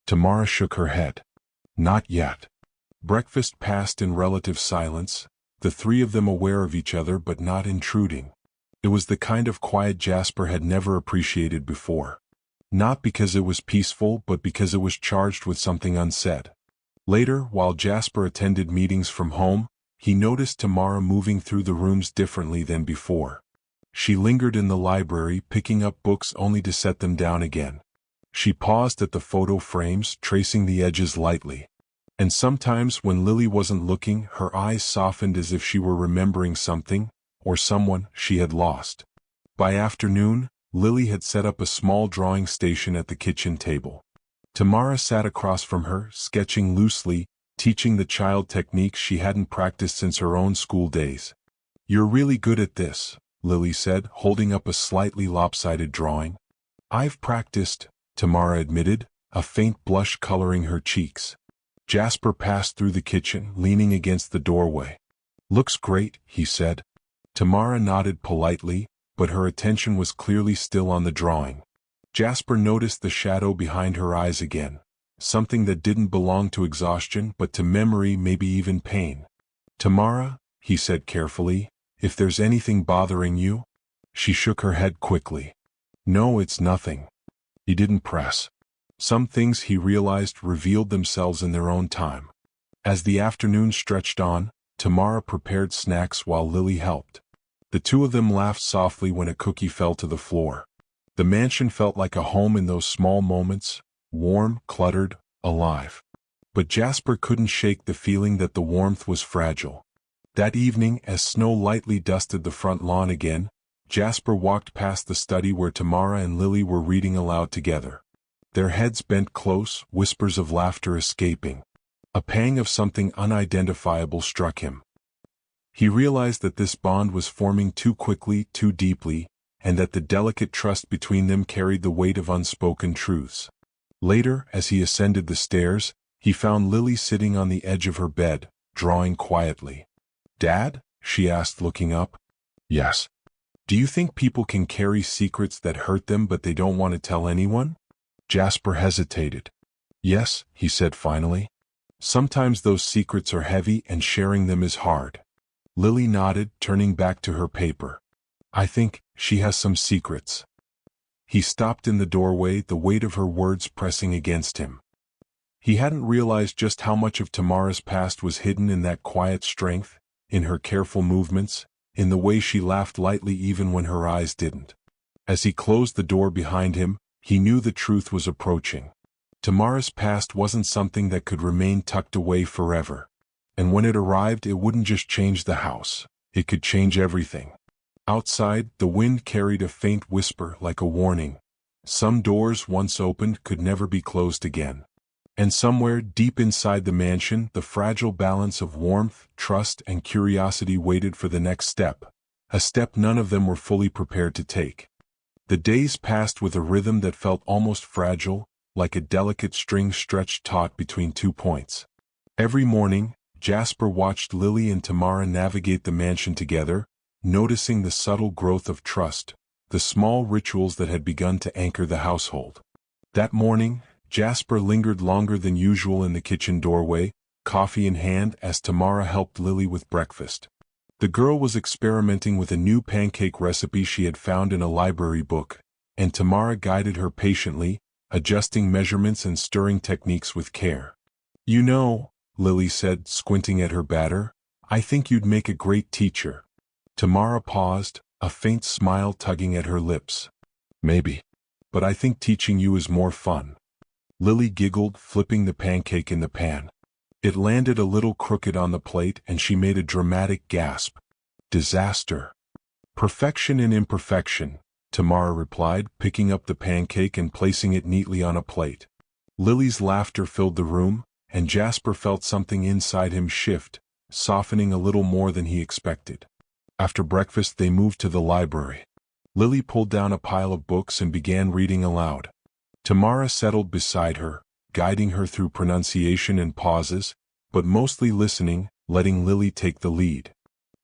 Speaker 1: Tamara shook her head. Not yet. Breakfast passed in relative silence, the three of them aware of each other but not intruding. It was the kind of quiet Jasper had never appreciated before. Not because it was peaceful, but because it was charged with something unsaid. Later, while Jasper attended meetings from home, he noticed Tamara moving through the rooms differently than before. She lingered in the library, picking up books only to set them down again. She paused at the photo frames, tracing the edges lightly. And sometimes, when Lily wasn't looking, her eyes softened as if she were remembering something, or someone, she had lost. By afternoon, Lily had set up a small drawing station at the kitchen table. Tamara sat across from her, sketching loosely, teaching the child techniques she hadn't practiced since her own school days. You're really good at this, Lily said, holding up a slightly lopsided drawing. I've practiced, Tamara admitted, a faint blush coloring her cheeks. Jasper passed through the kitchen, leaning against the doorway. Looks great, he said. Tamara nodded politely, but her attention was clearly still on the drawing. Jasper noticed the shadow behind her eyes again, something that didn't belong to exhaustion but to memory, maybe even pain. Tamara, he said carefully, if there's anything bothering you? She shook her head quickly. No, it's nothing. He didn't press. Some things, he realized, revealed themselves in their own time. As the afternoon stretched on, Tamara prepared snacks while Lily helped. The two of them laughed softly when a cookie fell to the floor. The mansion felt like a home in those small moments, warm, cluttered, alive. But Jasper couldn't shake the feeling that the warmth was fragile. That evening, as snow lightly dusted the front lawn again, Jasper walked past the study where Tamara and Lily were reading aloud together. Their heads bent close, whispers of laughter escaping. A pang of something unidentifiable struck him. He realized that this bond was forming too quickly, too deeply, and that the delicate trust between them carried the weight of unspoken truths. Later, as he ascended the stairs, he found Lily sitting on the edge of her bed, drawing quietly. "Dad?" she asked, looking up. "Yes." "Do you think people can carry secrets that hurt them but they don't want to tell anyone?" Jasper hesitated. "Yes," he said finally. "Sometimes those secrets are heavy and sharing them is hard." Lily nodded, turning back to her paper. "I think she has some secrets." He stopped in the doorway, the weight of her words pressing against him. He hadn't realized just how much of Tamara's past was hidden in that quiet strength, in her careful movements, in the way she laughed lightly even when her eyes didn't. As he closed the door behind him, he knew the truth was approaching. Tamara's past wasn't something that could remain tucked away forever. And when it arrived, it wouldn't just change the house, it could change everything. Outside, the wind carried a faint whisper like a warning. Some doors once opened could never be closed again. And somewhere deep inside the mansion, the fragile balance of warmth, trust, and curiosity waited for the next step, a step none of them were fully prepared to take. The days passed with a rhythm that felt almost fragile, like a delicate string stretched taut between 2 points. Every morning, Jasper watched Lily and Tamara navigate the mansion together, noticing the subtle growth of trust, the small rituals that had begun to anchor the household. That morning, Jasper lingered longer than usual in the kitchen doorway, coffee in hand, as Tamara helped Lily with breakfast. The girl was experimenting with a new pancake recipe she had found in a library book, and Tamara guided her patiently, adjusting measurements and stirring techniques with care. "You know," Lily said, squinting at her batter, "I think you'd make a great teacher." Tamara paused, a faint smile tugging at her lips. "Maybe. But I think teaching you is more fun." Lily giggled, flipping the pancake in the pan. It landed a little crooked on the plate and she made a dramatic gasp. "Disaster." "Perfection in imperfection," Tamara replied, picking up the pancake and placing it neatly on a plate. Lily's laughter filled the room, and Jasper felt something inside him shift, softening a little more than he expected. After breakfast they moved to the library. Lily pulled down a pile of books and began reading aloud. Tamara settled beside her, guiding her through pronunciation and pauses, but mostly listening, letting Lily take the lead.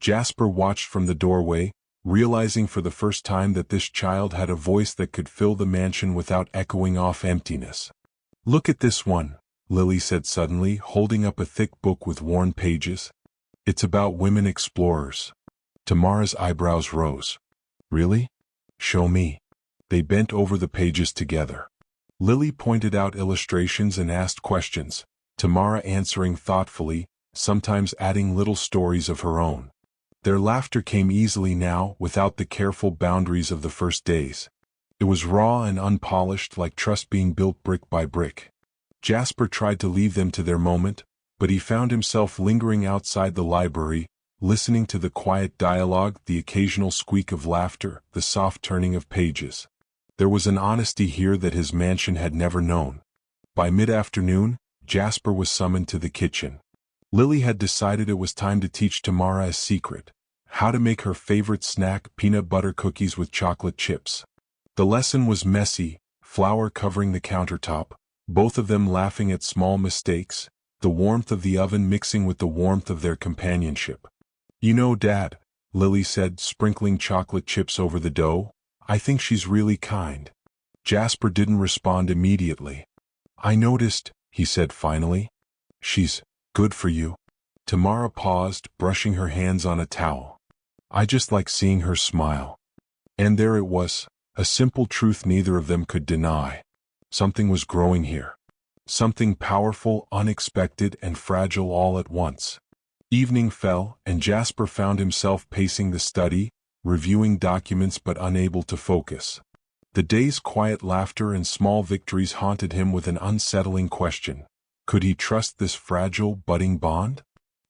Speaker 1: Jasper watched from the doorway, realizing for the first time that this child had a voice that could fill the mansion without echoing off emptiness. "Look at this one," Lily said suddenly, holding up a thick book with worn pages. "It's about women explorers." Tamara's eyebrows rose. "Really? Show me." They bent over the pages together. Lily pointed out illustrations and asked questions, Tamara answering thoughtfully, sometimes adding little stories of her own. Their laughter came easily now, without the careful boundaries of the first days. It was raw and unpolished, like trust being built brick by brick. Jasper tried to leave them to their moment, but he found himself lingering outside the library, listening to the quiet dialogue, the occasional squeak of laughter, the soft turning of pages. There was an honesty here that his mansion had never known. By mid-afternoon, Jasper was summoned to the kitchen. Lily had decided it was time to teach Tamara a secret: how to make her favorite snack, peanut butter cookies with chocolate chips. The lesson was messy, flour covering the countertop, both of them laughing at small mistakes, the warmth of the oven mixing with the warmth of their companionship. "You know, Dad," Lily said, sprinkling chocolate chips over the dough, "I think she's really kind." Jasper didn't respond immediately. "I noticed," he said finally. "She's good for you." Tamara paused, brushing her hands on a towel. "I just like seeing her smile." And there it was, a simple truth neither of them could deny. Something was growing here. Something powerful, unexpected, and fragile all at once. Evening fell, and Jasper found himself pacing the study, reviewing documents but unable to focus. The day's quiet laughter and small victories haunted him with an unsettling question. Could he trust this fragile, budding bond?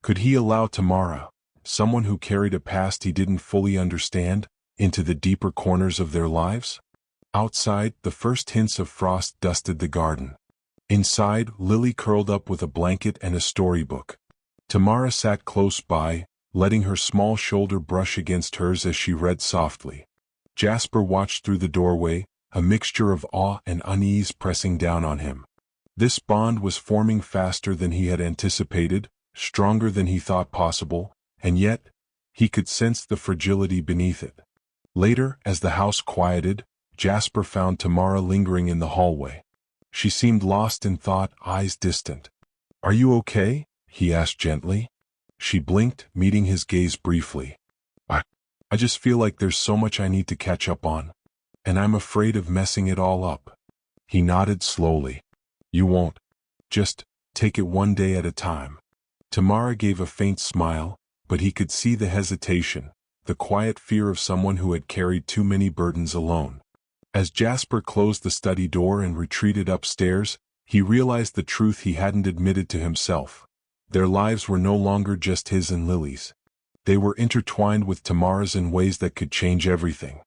Speaker 1: Could he allow Tamara, someone who carried a past he didn't fully understand, into the deeper corners of their lives? Outside, the first hints of frost dusted the garden. Inside, Lily curled up with a blanket and a storybook. Tamara sat close by, letting her small shoulder brush against hers as she read softly. Jasper watched through the doorway, a mixture of awe and unease pressing down on him. This bond was forming faster than he had anticipated, stronger than he thought possible, and yet, he could sense the fragility beneath it. Later, as the house quieted, Jasper found Tamara lingering in the hallway. She seemed lost in thought, eyes distant. "Are you okay?" he asked gently. She blinked, meeting his gaze briefly. I just feel like there's so much I need to catch up on. And I'm afraid of messing it all up." He nodded slowly. "You won't. Just take it one day at a time." Tamara gave a faint smile, but he could see the hesitation, the quiet fear of someone who had carried too many burdens alone. As Jasper closed the study door and retreated upstairs, he realized the truth he hadn't admitted to himself. Their lives were no longer just his and Lily's. They were intertwined with Tamara's in ways that could change everything.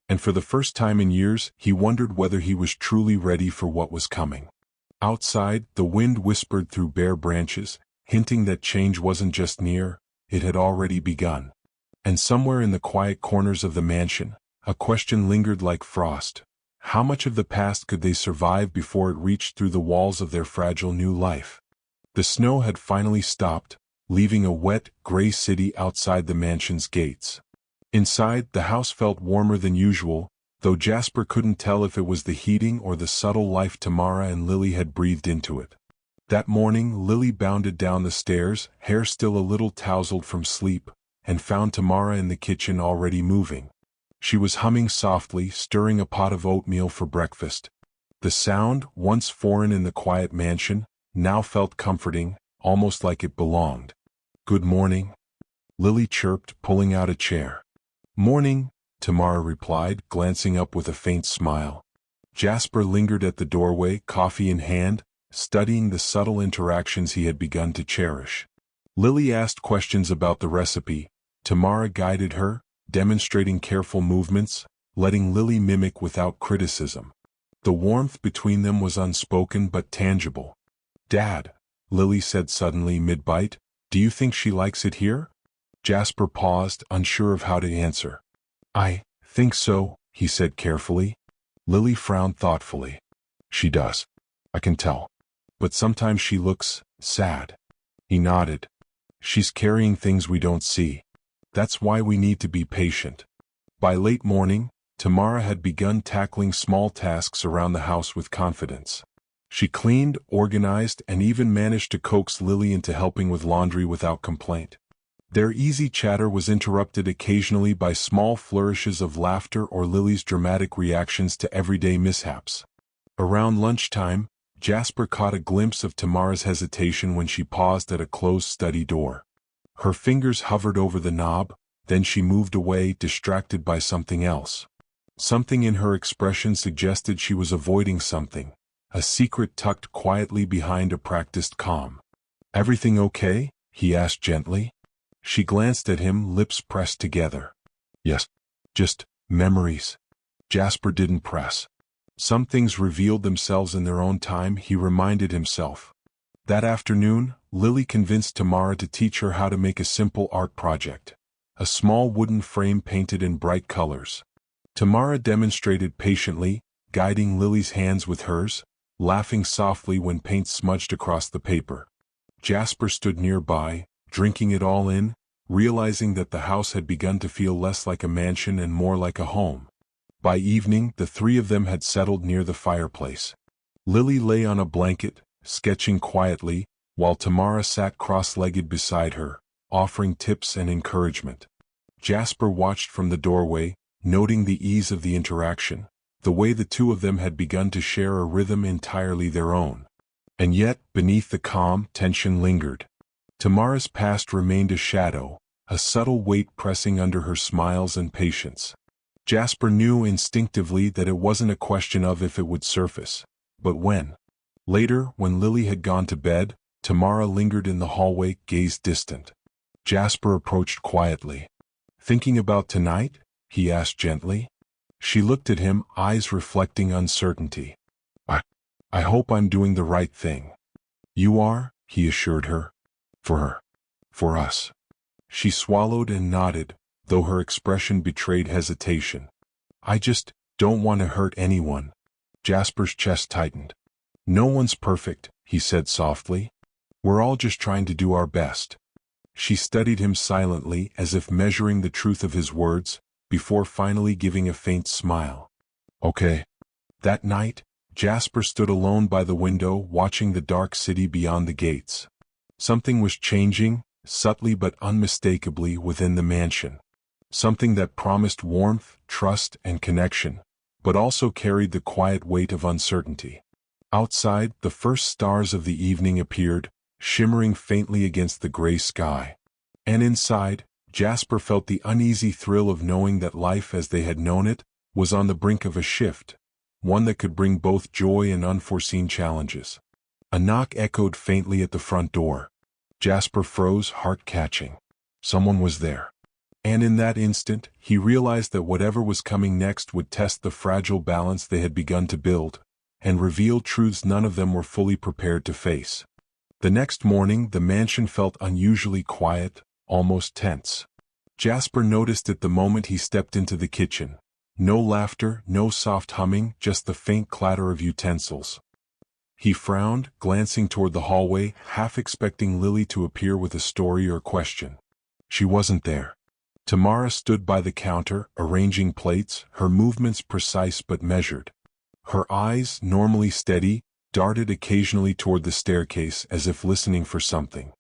Speaker 1: And for the first time in years, he wondered whether he was truly ready for what was coming. Outside, the wind whispered through bare branches, hinting that change wasn't just near, it had already begun. And somewhere in the quiet corners of the mansion, a question lingered like frost. How much of the past could they survive before it reached through the walls of their fragile new life? The snow had finally stopped, leaving a wet, gray city outside the mansion's gates. Inside, the house felt warmer than usual, though Jasper couldn't tell if it was the heating or the subtle life Tamara and Lily had breathed into it. That morning, Lily bounded down the stairs, hair still a little tousled from sleep, and found Tamara in the kitchen already moving. She was humming softly, stirring a pot of oatmeal for breakfast. The sound, once foreign in the quiet mansion, now felt comforting, almost like it belonged. "Good morning," Lily chirped, pulling out a chair. "Morning," Tamara replied, glancing up with a faint smile. Jasper lingered at the doorway, coffee in hand, studying the subtle interactions he had begun to cherish. Lily asked questions about the recipe. Tamara guided her, demonstrating careful movements, letting Lily mimic without criticism. The warmth between them was unspoken but tangible. "Dad," Lily said suddenly mid-bite, "do you think she likes it here?" Jasper paused, unsure of how to answer. "I think so," he said carefully. Lily frowned thoughtfully. "She does. I can tell. But sometimes she looks sad." He nodded. "She's carrying things we don't see. That's why we need to be patient." By late morning, Tamara had begun tackling small tasks around the house with confidence. She cleaned, organized, and even managed to coax Lily into helping with laundry without complaint. Their easy chatter was interrupted occasionally by small flourishes of laughter or Lily's dramatic reactions to everyday mishaps. Around lunchtime, Jasper caught a glimpse of Tamara's hesitation when she paused at a closed study door. Her fingers hovered over the knob, then she moved away, distracted by something else. Something in her expression suggested she was avoiding something, a secret tucked quietly behind a practiced calm. "Everything okay?" he asked gently. She glanced at him, lips pressed together. "Yes, just memories." Jasper didn't press. Some things revealed themselves in their own time, he reminded himself. That afternoon, Lily convinced Tamara to teach her how to make a simple art project. A small wooden frame painted in bright colors. Tamara demonstrated patiently, guiding Lily's hands with hers, laughing softly when paint smudged across the paper. Jasper stood nearby, drinking it all in, realizing that the house had begun to feel less like a mansion and more like a home. By evening, the three of them had settled near the fireplace. Lily lay on a blanket, sketching quietly, while Tamara sat cross-legged beside her, offering tips and encouragement. Jasper watched from the doorway, noting the ease of the interaction, the way the two of them had begun to share a rhythm entirely their own. And yet, beneath the calm, tension lingered. Tamara's past remained a shadow, a subtle weight pressing under her smiles and patience. Jasper knew instinctively that it wasn't a question of if it would surface, but when. Later, when Lily had gone to bed, Tamara lingered in the hallway, gaze distant. Jasper approached quietly. "Thinking about tonight?" he asked gently. She looked at him, eyes reflecting uncertainty. I hope I'm doing the right thing. You are, he assured her. For her. For us. She swallowed and nodded, though her expression betrayed hesitation. I just don't want to hurt anyone. Jasper's chest tightened. No one's perfect, he said softly. We're all just trying to do our best. She studied him silently as if measuring the truth of his words, before finally giving a faint smile. Okay. That night, Jasper stood alone by the window watching the dark city beyond the gates. Something was changing, subtly but unmistakably within the mansion. Something that promised warmth, trust, and connection, but also carried the quiet weight of uncertainty. Outside, the first stars of the evening appeared, shimmering faintly against the gray sky. And inside, Jasper felt the uneasy thrill of knowing that life as they had known it was on the brink of a shift, one that could bring both joy and unforeseen challenges. A knock echoed faintly at the front door. Jasper froze, heart catching. Someone was there. And in that instant, he realized that whatever was coming next would test the fragile balance they had begun to build, and reveal truths none of them were fully prepared to face. The next morning, the mansion felt unusually quiet, almost tense. Jasper noticed it the moment he stepped into the kitchen. No laughter, no soft humming, just the faint clatter of utensils. He frowned, glancing toward the hallway, half expecting Lily to appear with a story or question. She wasn't there. Tamara stood by the counter, arranging plates, her movements precise but measured. Her eyes, normally steady, darted occasionally toward the staircase as if listening for something.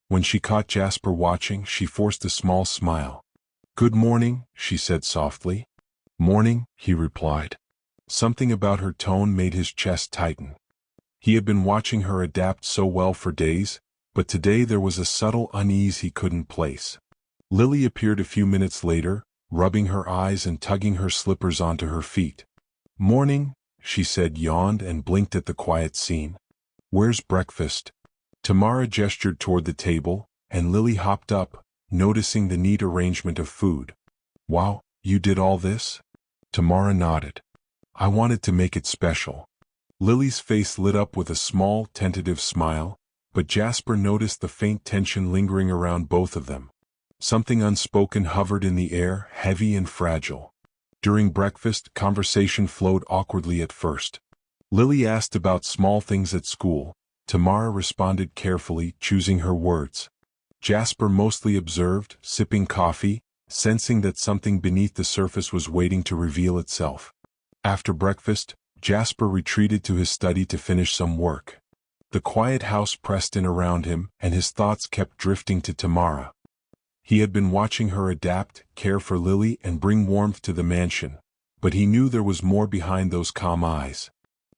Speaker 1: When she caught Jasper watching, she forced a small smile. "Good morning," she said softly. "Morning," he replied. Something about her tone made his chest tighten. He had been watching her adapt so well for days, but today there was a subtle unease he couldn't place. Lily appeared a few minutes later, rubbing her eyes and tugging her slippers onto her feet. "Morning," she said, yawned and blinked at the quiet scene. "Where's breakfast?" Tamara gestured toward the table, and Lily hopped up, noticing the neat arrangement of food. "Wow, you did all this?" Tamara nodded. "I wanted to make it special." Lily's face lit up with a small, tentative smile, but Jasper noticed the faint tension lingering around both of them. Something unspoken hovered in the air, heavy and fragile. During breakfast, conversation flowed awkwardly at first. Lily asked about small things at school. Tamara responded carefully, choosing her words. Jasper mostly observed, sipping coffee, sensing that something beneath the surface was waiting to reveal itself. After breakfast, Jasper retreated to his study to finish some work. The quiet house pressed in around him, and his thoughts kept drifting to Tamara. He had been watching her adapt, care for Lily, and bring warmth to the mansion, but he knew there was more behind those calm eyes.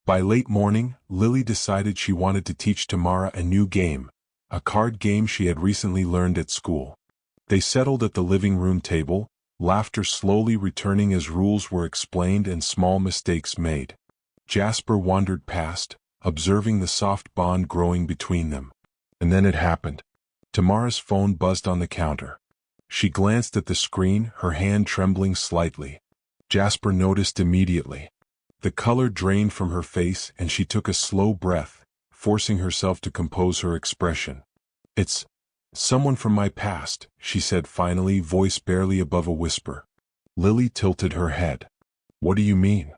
Speaker 1: By late morning, Lily decided she wanted to teach Tamara a new game, a card game she had recently learned at school. They settled at the living room table, laughter slowly returning as rules were explained and small mistakes made. Jasper wandered past, observing the soft bond growing between them. And then it happened. Tamara's phone buzzed on the counter. She glanced at the screen, her hand trembling slightly. Jasper noticed immediately. The color drained from her face and she took a slow breath, forcing herself to compose her expression. "It's someone from my past," she said finally, voice barely above a whisper. Lily tilted her head. "What do you mean?"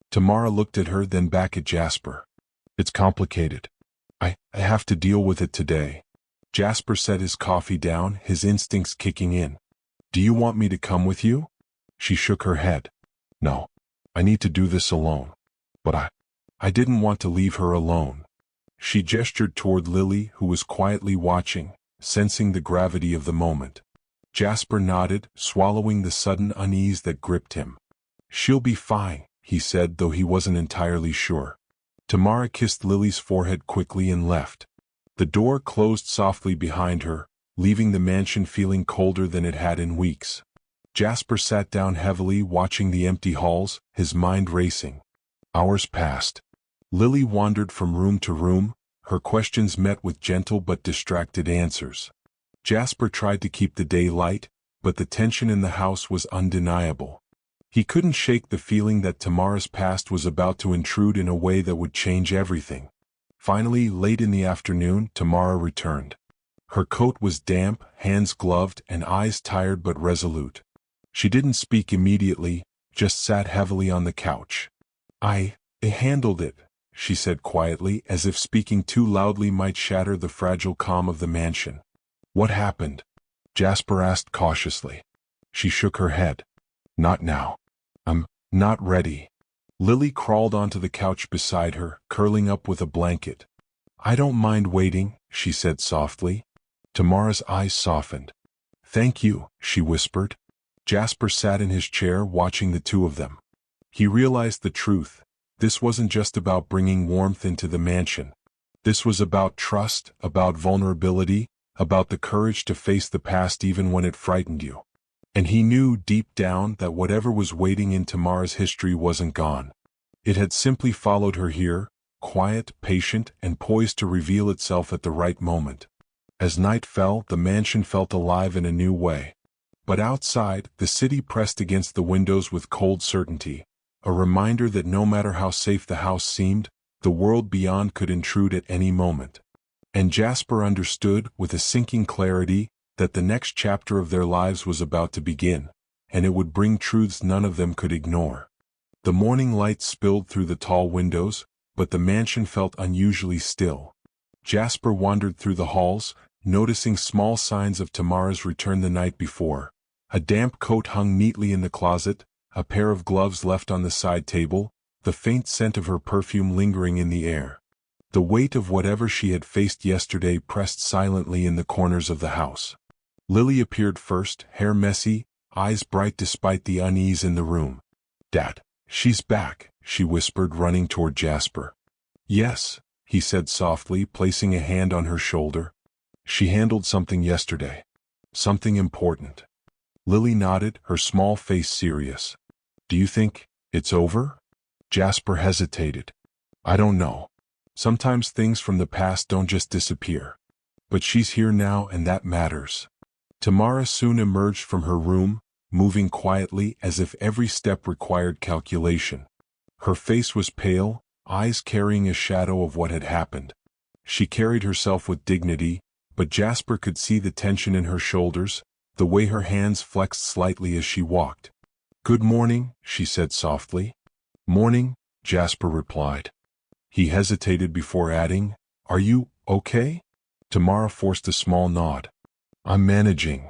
Speaker 1: Tamara looked at her, then back at Jasper. "It's complicated. I have to deal with it today." Jasper set his coffee down, his instincts kicking in. "Do you want me to come with you?" She shook her head. "No. I need to do this alone." But I didn't want to leave her alone. She gestured toward Lily, who was quietly watching, sensing the gravity of the moment. Jasper nodded, swallowing the sudden unease that gripped him. "She'll be fine," he said, though he wasn't entirely sure. Tamara kissed Lily's forehead quickly and left. The door closed softly behind her, leaving the mansion feeling colder than it had in weeks. Jasper sat down heavily, watching the empty halls, his mind racing. Hours passed. Lily wandered from room to room, her questions met with gentle but distracted answers. Jasper tried to keep the day light, but the tension in the house was undeniable. He couldn't shake the feeling that Tamara's past was about to intrude in a way that would change everything. Finally, late in the afternoon, Tamara returned. Her coat was damp, hands gloved, and eyes tired but resolute. She didn't speak immediately, just sat heavily on the couch. I handled it," she said quietly, as if speaking too loudly might shatter the fragile calm of the mansion. "What happened?" Jasper asked cautiously. She shook her head. "Not now. I'm not ready." Lily crawled onto the couch beside her, curling up with a blanket. "I don't mind waiting," she said softly. Tamara's eyes softened. "Thank you," she whispered. Jasper sat in his chair watching the two of them. He realized the truth. This wasn't just about bringing warmth into the mansion. This was about trust, about vulnerability, about the courage to face the past even when it frightened you. And he knew deep down that whatever was waiting in Tamara's history wasn't gone. It had simply followed her here, quiet, patient, and poised to reveal itself at the right moment. As night fell, the mansion felt alive in a new way. But outside, the city pressed against the windows with cold certainty, a reminder that no matter how safe the house seemed, the world beyond could intrude at any moment. And Jasper understood, with a sinking clarity, that the next chapter of their lives was about to begin, and it would bring truths none of them could ignore. The morning light spilled through the tall windows, but the mansion felt unusually still. Jasper wandered through the halls, noticing small signs of Tamara's return the night before. A damp coat hung neatly in the closet, a pair of gloves left on the side table, the faint scent of her perfume lingering in the air. The weight of whatever she had faced yesterday pressed silently in the corners of the house. Lily appeared first, hair messy, eyes bright despite the unease in the room. "Dad, she's back," she whispered, running toward Jasper. "Yes," he said softly, placing a hand on her shoulder. "She handled something yesterday. Something important." Lily nodded, her small face serious. "Do you think it's over?" Jasper hesitated. "I don't know. Sometimes things from the past don't just disappear. But she's here now, and that matters." Tamara soon emerged from her room, moving quietly as if every step required calculation. Her face was pale, eyes carrying a shadow of what had happened. She carried herself with dignity, but Jasper could see the tension in her shoulders, the way her hands flexed slightly as she walked. "Good morning," she said softly. "Morning," Jasper replied. He hesitated before adding, "Are you okay?" Tamara forced a small nod. "I'm managing."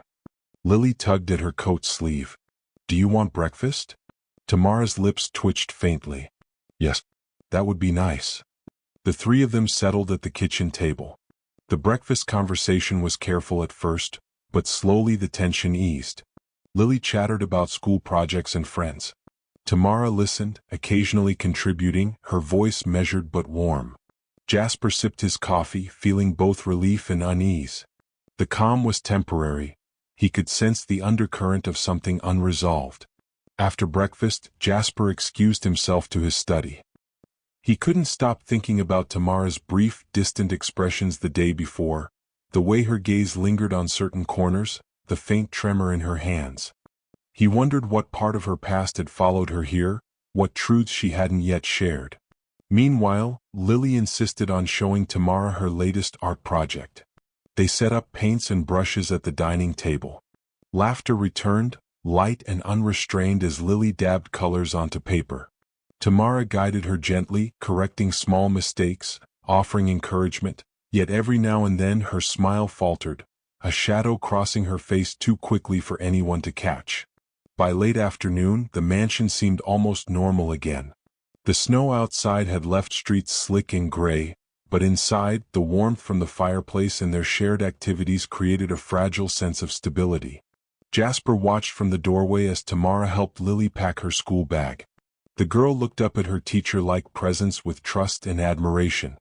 Speaker 1: Lily tugged at her coat sleeve. "Do you want breakfast?" Tamara's lips twitched faintly. "Yes, that would be nice." The three of them settled at the kitchen table. The breakfast conversation was careful at first, but slowly the tension eased. Lily chattered about school projects and friends. Tamara listened, occasionally contributing, her voice measured but warm. Jasper sipped his coffee, feeling both relief and unease. The calm was temporary. He could sense the undercurrent of something unresolved. After breakfast, Jasper excused himself to his study. He couldn't stop thinking about Tamara's brief, distant expressions the day before, the way her gaze lingered on certain corners, the faint tremor in her hands. He wondered what part of her past had followed her here, what truths she hadn't yet shared. Meanwhile, Lily insisted on showing Tamara her latest art project. They set up paints and brushes at the dining table. Laughter returned, light and unrestrained as Lily dabbed colors onto paper. Tamara guided her gently, correcting small mistakes, offering encouragement, yet every now and then her smile faltered, a shadow crossing her face too quickly for anyone to catch. By late afternoon, the mansion seemed almost normal again. The snow outside had left streets slick and gray, but inside, the warmth from the fireplace and their shared activities created a fragile sense of stability. Jasper watched from the doorway as Tamara helped Lily pack her school bag. The girl looked up at her teacher-like presence with trust and admiration.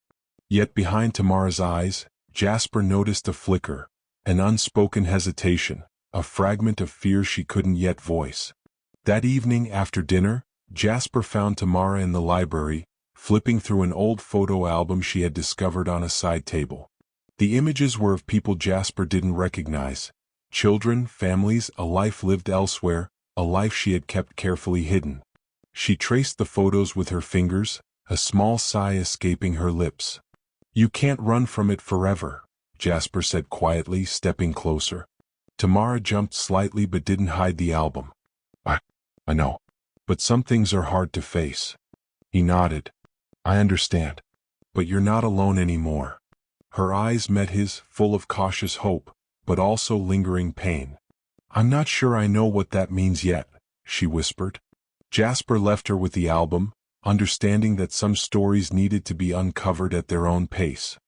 Speaker 1: Yet behind Tamara's eyes, Jasper noticed a flicker, an unspoken hesitation, a fragment of fear she couldn't yet voice. That evening after dinner, Jasper found Tamara in the library, flipping through an old photo album she had discovered on a side table. The images were of people Jasper didn't recognize. Children, families, a life lived elsewhere, a life she had kept carefully hidden. She traced the photos with her fingers, a small sigh escaping her lips. "You can't run from it forever," Jasper said quietly, stepping closer. Tamara jumped slightly but didn't hide the album. I know. But some things are hard to face." He nodded. "I understand. But you're not alone anymore." Her eyes met his, full of cautious hope, but also lingering pain. "I'm not sure I know what that means yet," she whispered. Jasper left her with the album, understanding that some stories needed to be uncovered at their own pace.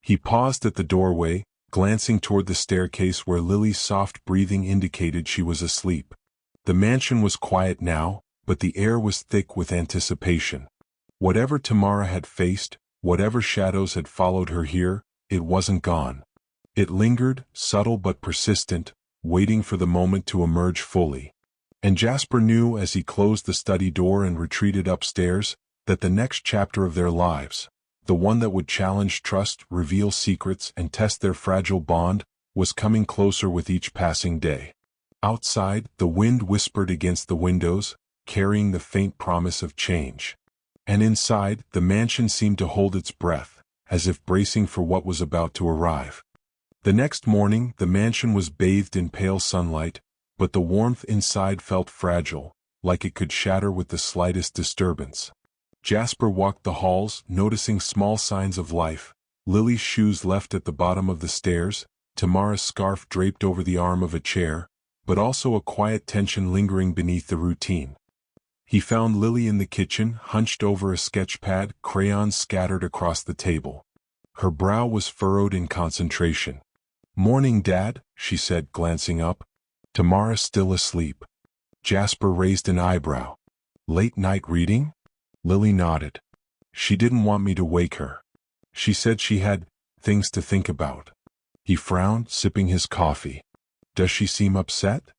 Speaker 1: He paused at the doorway, glancing toward the staircase where Lily's soft breathing indicated she was asleep. The mansion was quiet now, but the air was thick with anticipation. Whatever Tamara had faced, whatever shadows had followed her here, it wasn't gone. It lingered, subtle but persistent, waiting for the moment to emerge fully. And Jasper knew as he closed the study door and retreated upstairs, that the next chapter of their lives, the one that would challenge trust, reveal secrets, and test their fragile bond, was coming closer with each passing day. Outside, the wind whispered against the windows, carrying the faint promise of change. And inside, the mansion seemed to hold its breath, as if bracing for what was about to arrive. The next morning, the mansion was bathed in pale sunlight, but the warmth inside felt fragile, like it could shatter with the slightest disturbance. Jasper walked the halls, noticing small signs of life: Lily's shoes left at the bottom of the stairs, Tamara's scarf draped over the arm of a chair, but also a quiet tension lingering beneath the routine. He found Lily in the kitchen, hunched over a sketch pad, crayons scattered across the table. Her brow was furrowed in concentration. "Morning, Dad," she said, glancing up. "Tamara still asleep?" Jasper raised an eyebrow. "Late night reading?" Lily nodded. "She didn't want me to wake her. She said she had things to think about." He frowned, sipping his coffee. "Does she seem upset?"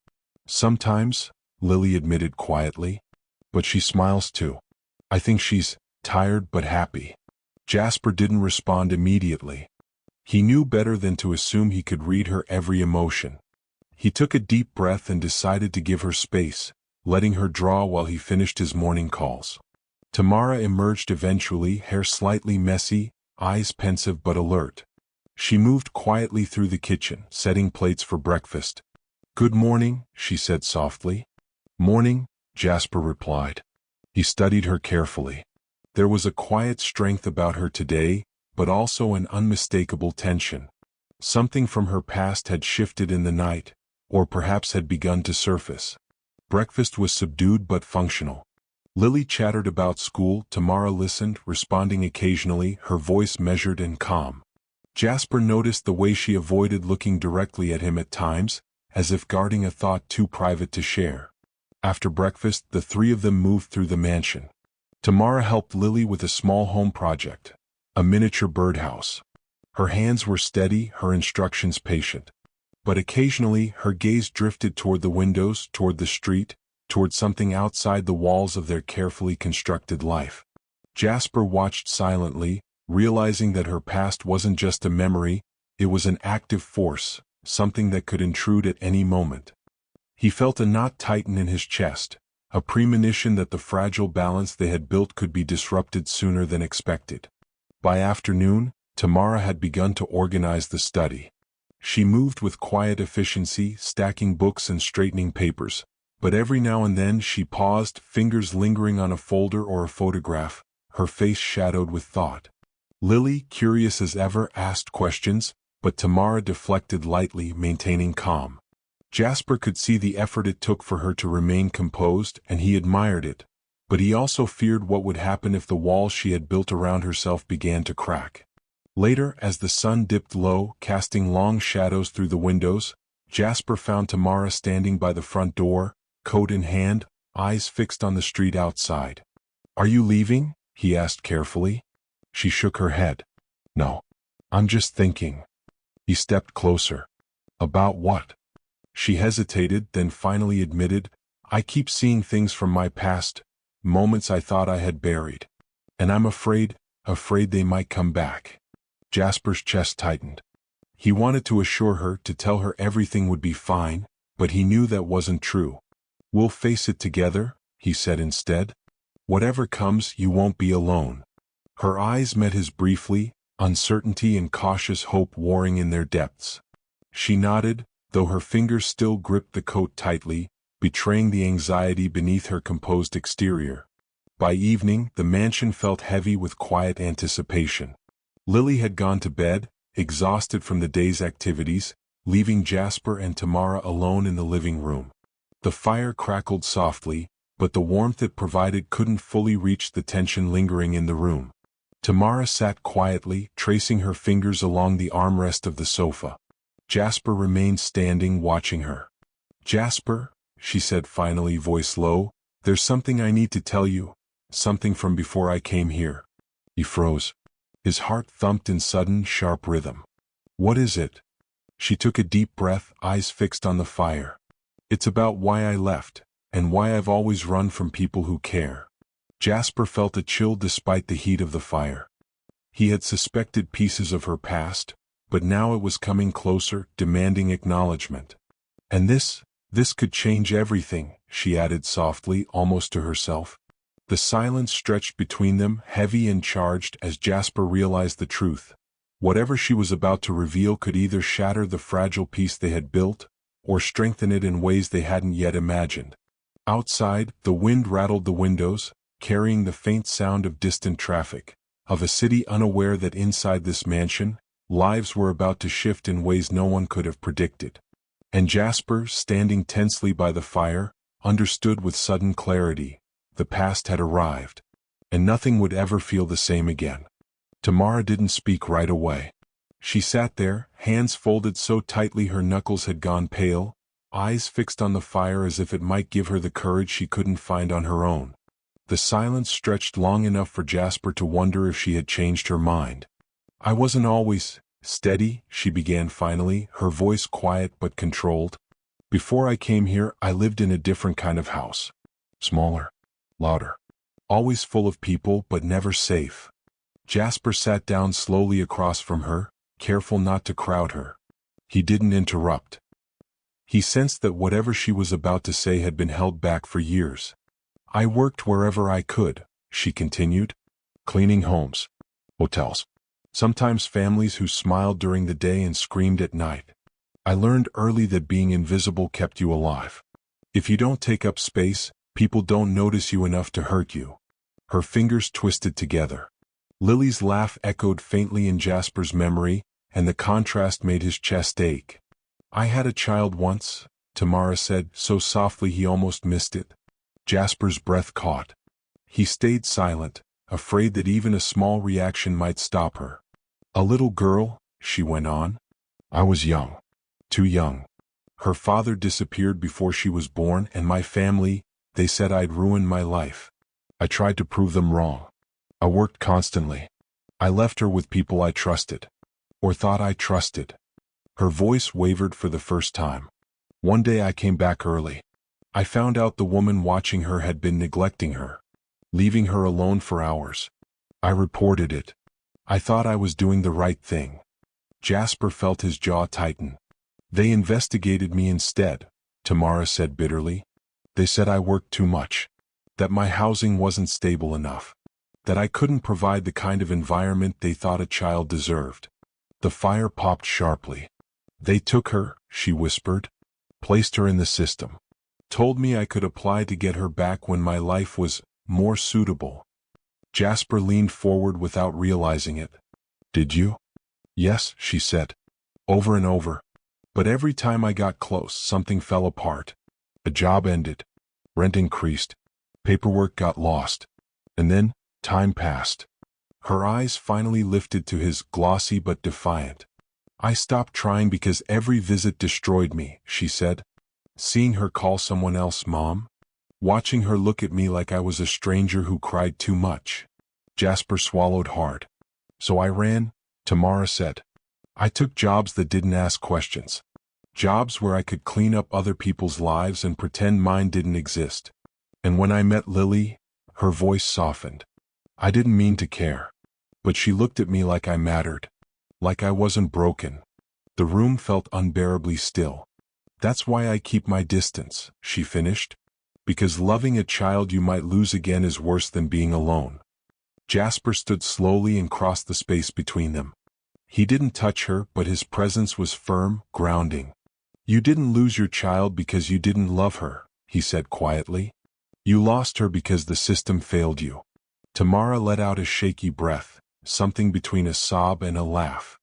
Speaker 1: "Sometimes," Lily admitted quietly. "But she smiles too. I think she's tired but happy." Jasper didn't respond immediately. He knew better than to assume he could read her every emotion. He took a deep breath and decided to give her space, letting her draw while he finished his morning calls. Tamara emerged eventually, hair slightly messy, eyes pensive but alert. She moved quietly through the kitchen, setting plates for breakfast. "Good morning," she said softly. "Morning," Jasper replied. He studied her carefully. There was a quiet strength about her today, but also an unmistakable tension. Something from her past had shifted in the night, or perhaps had begun to surface. Breakfast was subdued but functional. Lily chattered about school, Tamara listened, responding occasionally, her voice measured and calm. Jasper noticed the way she avoided looking directly at him at times, as if guarding a thought too private to share. After breakfast, the three of them moved through the mansion. Tamara helped Lily with a small home project, a miniature birdhouse. Her hands were steady, her instructions patient. But occasionally, her gaze drifted toward the windows, toward the street, toward something outside the walls of their carefully constructed life. Jasper watched silently, realizing that her past wasn't just a memory, it was an active force, something that could intrude at any moment. He felt a knot tighten in his chest, a premonition that the fragile balance they had built could be disrupted sooner than expected. By afternoon, Tamara had begun to organize the study. She moved with quiet efficiency, stacking books and straightening papers, but every now and then she paused, fingers lingering on a folder or a photograph, her face shadowed with thought. Lily, curious as ever, asked questions, but Tamara deflected lightly, maintaining calm. Jasper could see the effort it took for her to remain composed, and he admired it, but he also feared what would happen if the walls she had built around herself began to crack. Later, as the sun dipped low, casting long shadows through the windows, Jasper found Tamara standing by the front door, coat in hand, eyes fixed on the street outside. "Are you leaving?" he asked carefully. She shook her head. "No. I'm just thinking." He stepped closer. "About what?" She hesitated, then finally admitted, "I keep seeing things from my past, moments I thought I had buried. And I'm afraid they might come back." Jasper's chest tightened. He wanted to assure her, to tell her everything would be fine, but he knew that wasn't true. We'll face it together, he said instead. Whatever comes, you won't be alone. Her eyes met his briefly, uncertainty and cautious hope warring in their depths. She nodded, though her fingers still gripped the coat tightly, betraying the anxiety beneath her composed exterior. By evening, the mansion felt heavy with quiet anticipation. Lily had gone to bed, exhausted from the day's activities, leaving Jasper and Tamara alone in the living room. The fire crackled softly, but the warmth it provided couldn't fully reach the tension lingering in the room. Tamara sat quietly, tracing her fingers along the armrest of the sofa. Jasper remained standing, watching her. "Jasper," she said finally, voice low, "there's something I need to tell you, something from before I came here." He froze. His heart thumped in sudden, sharp rhythm. "What is it?" She took a deep breath, eyes fixed on the fire. "It's about why I left, and why I've always run from people who care." Jasper felt a chill despite the heat of the fire. He had suspected pieces of her past, but now it was coming closer, demanding acknowledgement. "And this could change everything," she added softly, almost to herself. The silence stretched between them, heavy and charged, as Jasper realized the truth. Whatever she was about to reveal could either shatter the fragile peace they had built, or strengthen it in ways they hadn't yet imagined. Outside, the wind rattled the windows, carrying the faint sound of distant traffic, of a city unaware that inside this mansion, lives were about to shift in ways no one could have predicted. And Jasper, standing tensely by the fire, understood with sudden clarity. The past had arrived, and nothing would ever feel the same again. Tamara didn't speak right away. She sat there, hands folded so tightly her knuckles had gone pale, eyes fixed on the fire as if it might give her the courage she couldn't find on her own. The silence stretched long enough for Jasper to wonder if she had changed her mind. "I wasn't always steady," she began finally, her voice quiet but controlled. "Before I came here, I lived in a different kind of house. Smaller, louder, always full of people but never safe." Jasper sat down slowly across from her, careful not to crowd her. He didn't interrupt. He sensed that whatever she was about to say had been held back for years. "I worked wherever I could," she continued. "Cleaning homes, hotels, sometimes families who smiled during the day and screamed at night. I learned early that being invisible kept you alive. If you don't take up space, people don't notice you enough to hurt you." Her fingers twisted together. Lily's laugh echoed faintly in Jasper's memory, and the contrast made his chest ache. "I had a child once," Tamara said, so softly he almost missed it. Jasper's breath caught. He stayed silent, afraid that even a small reaction might stop her. "A little girl," she went on. "I was young. Too young. Her father disappeared before she was born, and my family, they said I'd ruined my life. I tried to prove them wrong. I worked constantly. I left her with people I trusted. Or thought I trusted." Her voice wavered for the first time. "One day I came back early. I found out the woman watching her had been neglecting her, leaving her alone for hours. I reported it. I thought I was doing the right thing." Jasper felt his jaw tighten. "They investigated me instead," Tamara said bitterly. "They said I worked too much, that my housing wasn't stable enough, that I couldn't provide the kind of environment they thought a child deserved." The fire popped sharply. "They took her," she whispered, "placed her in the system. Told me I could apply to get her back when my life was more suitable." Jasper leaned forward without realizing it. "Did you?" "Yes," she said. "Over and over. But every time I got close, something fell apart. A job ended. Rent increased. Paperwork got lost. And then, time passed." Her eyes finally lifted to his, glossy but defiant. "I stopped trying because every visit destroyed me," she said. "Seeing her call someone else Mom. Watching her look at me like I was a stranger who cried too much." Jasper swallowed hard. "So I ran," Tamara said. "I took jobs that didn't ask questions. Jobs where I could clean up other people's lives and pretend mine didn't exist. And when I met Lily," her voice softened, "I didn't mean to care. But she looked at me like I mattered. Like I wasn't broken." The room felt unbearably still. "That's why I keep my distance," she finished. Because loving a child you might lose again is worse than being alone. Jasper stood slowly and crossed the space between them. He didn't touch her, but his presence was firm, grounding. You didn't lose your child because you didn't love her, he said quietly. You lost her because the system failed you. Tamara let out a shaky breath, something between a sob and a laugh.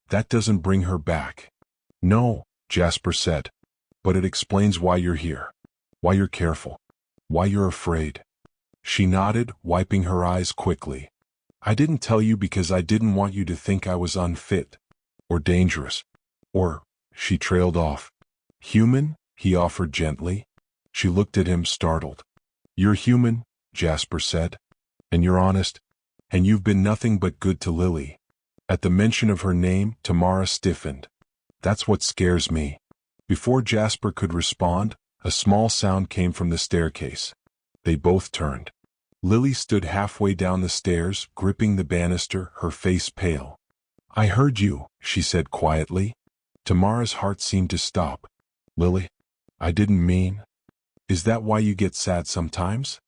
Speaker 1: That doesn't bring her back. No, Jasper said. But it explains why you're here. Why you're careful. Why you're afraid. She nodded, wiping her eyes quickly. I didn't tell you because I didn't want you to think I was unfit. Or dangerous. Or, she trailed off. Human, he offered gently. She looked at him, startled. You're human, Jasper said. And you're honest. And you've been nothing but good to Lily. At the mention of her name, Tamara stiffened. That's what scares me. Before Jasper could respond, a small sound came from the staircase. They both turned. Lily stood halfway down the stairs, gripping the banister, her face pale. I heard you, she said quietly. Tamara's heart seemed to stop. Lily, I didn't mean. Is that why you get sad sometimes?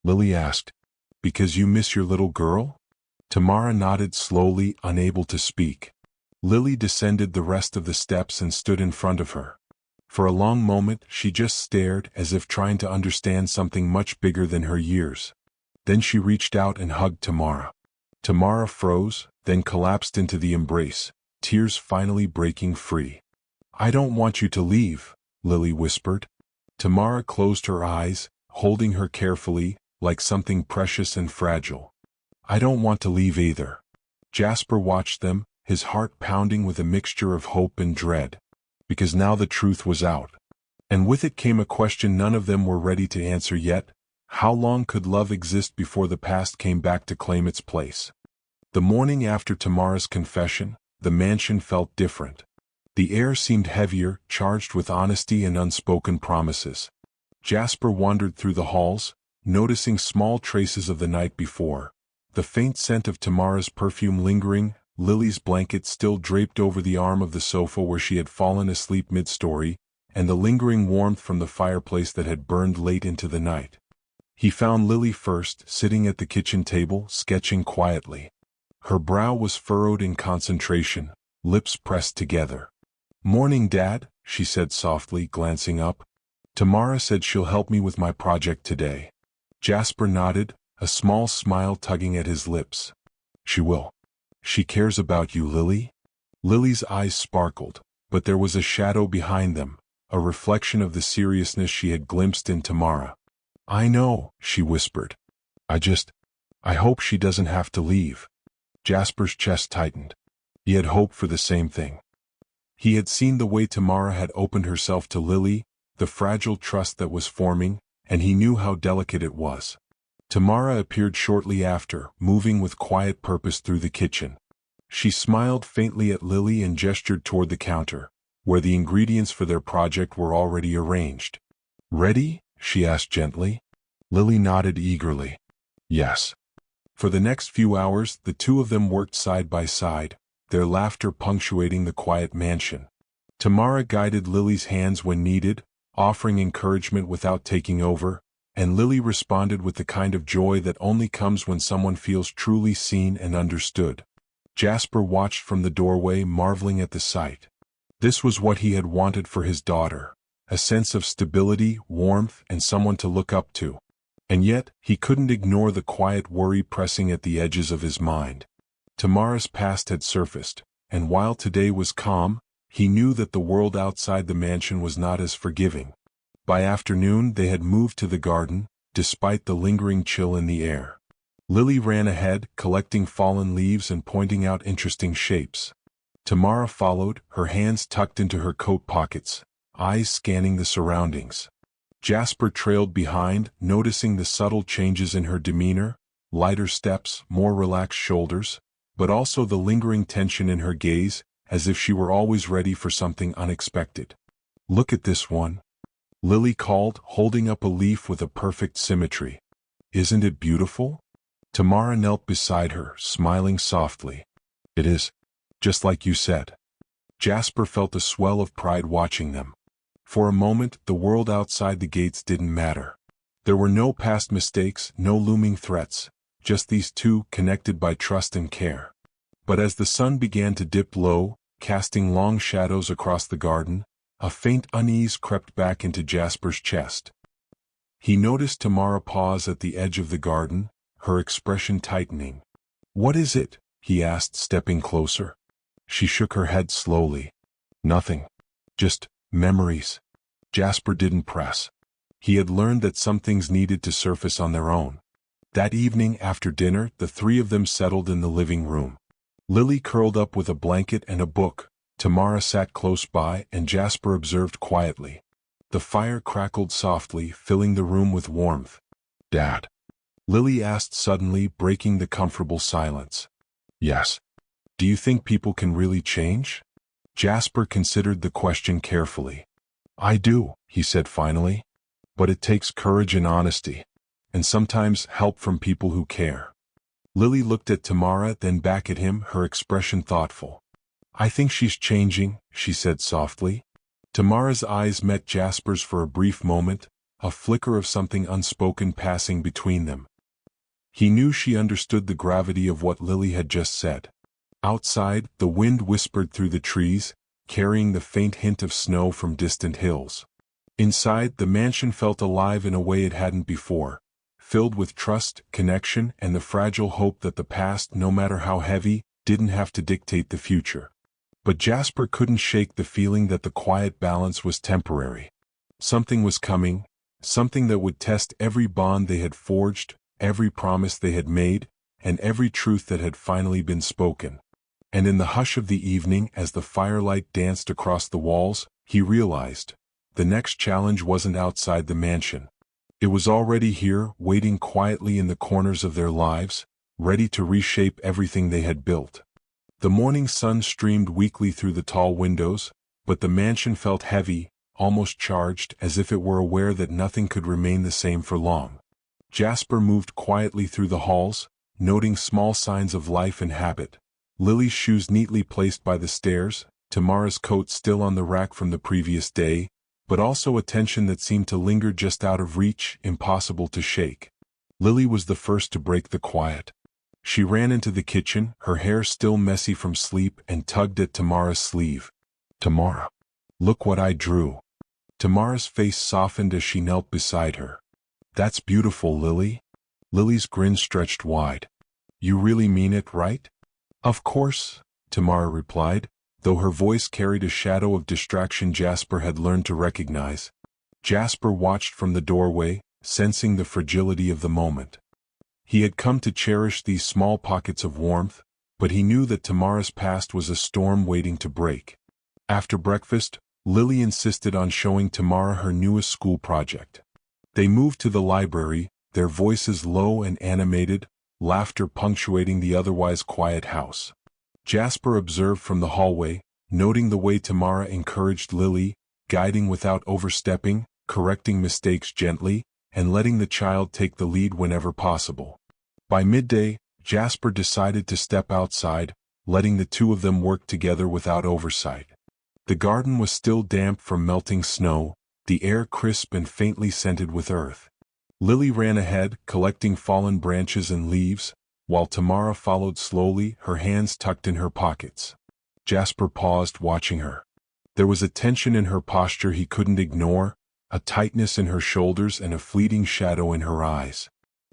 Speaker 1: Lily asked. Because you miss your little girl? Tamara nodded slowly, unable to speak. Lily descended the rest of the steps and stood in front of her. For a long moment she just stared, as if trying to understand something much bigger than her years. Then she reached out and hugged Tamara. Tamara froze, then collapsed into the embrace, tears finally breaking free. I don't want you to leave, Lily whispered. Tamara closed her eyes, holding her carefully, like something precious and fragile. I don't want to leave either. Jasper watched them, his heart pounding with a mixture of hope and dread. Because now the truth was out. And with it came a question none of them were ready to answer yet. How long could love exist before the past came back to claim its place? The morning after Tamara's confession, the mansion felt different. The air seemed heavier, charged with honesty and unspoken promises. Jasper wandered through the halls, noticing small traces of the night before. The faint scent of Tamara's perfume lingering, Lily's blanket still draped over the arm of the sofa where she had fallen asleep mid-story, and the lingering warmth from the fireplace that had burned late into the night. He found Lily first, sitting at the kitchen table, sketching quietly. Her brow was furrowed in concentration, lips pressed together. Morning, Dad, she said softly, glancing up. Tamara said she'll help me with my project today. Jasper nodded, a small smile tugging at his lips. She will. She cares about you, Lily? Lily's eyes sparkled, but there was a shadow behind them, a reflection of the seriousness she had glimpsed in Tamara. I know, she whispered. I hope she doesn't have to leave. Jasper's chest tightened. He had hoped for the same thing. He had seen the way Tamara had opened herself to Lily, the fragile trust that was forming, and he knew how delicate it was. Tamara appeared shortly after, moving with quiet purpose through the kitchen. She smiled faintly at Lily and gestured toward the counter, where the ingredients for their project were already arranged. Ready? She asked gently. Lily nodded eagerly. Yes. For the next few hours, the two of them worked side by side, their laughter punctuating the quiet mansion. Tamara guided Lily's hands when needed, offering encouragement without taking over, and Lily responded with the kind of joy that only comes when someone feels truly seen and understood. Jasper watched from the doorway, marveling at the sight. This was what he had wanted for his daughter, a sense of stability, warmth, and someone to look up to. And yet, he couldn't ignore the quiet worry pressing at the edges of his mind. Tamara's past had surfaced, and while today was calm, he knew that the world outside the mansion was not as forgiving. By afternoon they had moved to the garden, despite the lingering chill in the air. Lily ran ahead, collecting fallen leaves and pointing out interesting shapes. Tamara followed, her hands tucked into her coat pockets, eyes scanning the surroundings. Jasper trailed behind, noticing the subtle changes in her demeanor, lighter steps, more relaxed shoulders, but also the lingering tension in her gaze, as if she were always ready for something unexpected. Look at this one, Lily called, holding up a leaf with a perfect symmetry. Isn't it beautiful? Tamara knelt beside her, smiling softly. It is, just like you said. Jasper felt a swell of pride watching them. For a moment, the world outside the gates didn't matter. There were no past mistakes, no looming threats, just these two connected by trust and care. But as the sun began to dip low, casting long shadows across the garden, a faint unease crept back into Jasper's chest. He noticed Tamara pause at the edge of the garden, her expression tightening. "What is it?" he asked, stepping closer. She shook her head slowly. "Nothing. Just memories." Jasper didn't press. He had learned that some things needed to surface on their own. That evening after dinner, the three of them settled in the living room. Lily curled up with a blanket and a book. Tamara sat close by, and Jasper observed quietly. The fire crackled softly, filling the room with warmth. "Dad?" Lily asked suddenly, breaking the comfortable silence. "Yes. Do you think people can really change?" Jasper considered the question carefully. "I do," he said finally. "But it takes courage and honesty, and sometimes help from people who care." Lily looked at Tamara, then back at him, her expression thoughtful. "I think she's changing," she said softly. Tamara's eyes met Jasper's for a brief moment, a flicker of something unspoken passing between them. He knew she understood the gravity of what Lily had just said. Outside, the wind whispered through the trees, carrying the faint hint of snow from distant hills. Inside, the mansion felt alive in a way it hadn't before, filled with trust, connection, and the fragile hope that the past, no matter how heavy, didn't have to dictate the future. But Jasper couldn't shake the feeling that the quiet balance was temporary. Something was coming, something that would test every bond they had forged, every promise they had made, and every truth that had finally been spoken. And in the hush of the evening, as the firelight danced across the walls, he realized the next challenge wasn't outside the mansion. It was already here, waiting quietly in the corners of their lives, ready to reshape everything they had built. The morning sun streamed weakly through the tall windows, but the mansion felt heavy, almost charged, as if it were aware that nothing could remain the same for long. Jasper moved quietly through the halls, noting small signs of life and habit. Lily's shoes neatly placed by the stairs, Tamara's coat still on the rack from the previous day, but also a tension that seemed to linger just out of reach, impossible to shake. Lily was the first to break the quiet. She ran into the kitchen, her hair still messy from sleep, and tugged at Tamara's sleeve. "Tamara, look what I drew." Tamara's face softened as she knelt beside her. "That's beautiful, Lily." Lily's grin stretched wide. "You really mean it, right?" "Of course," Tamara replied, though her voice carried a shadow of distraction Jasper had learned to recognize. Jasper watched from the doorway, sensing the fragility of the moment. He had come to cherish these small pockets of warmth, but he knew that Tamara's past was a storm waiting to break. After breakfast, Lily insisted on showing Tamara her newest school project. They moved to the library, their voices low and animated, laughter punctuating the otherwise quiet house. Jasper observed from the hallway, noting the way Tamara encouraged Lily, guiding without overstepping, correcting mistakes gently, and letting the child take the lead whenever possible. By midday, Jasper decided to step outside, letting the two of them work together without oversight. The garden was still damp from melting snow, the air crisp and faintly scented with earth. Lily ran ahead, collecting fallen branches and leaves, while Tamara followed slowly, her hands tucked in her pockets. Jasper paused, watching her. There was a tension in her posture he couldn't ignore, a tightness in her shoulders and a fleeting shadow in her eyes.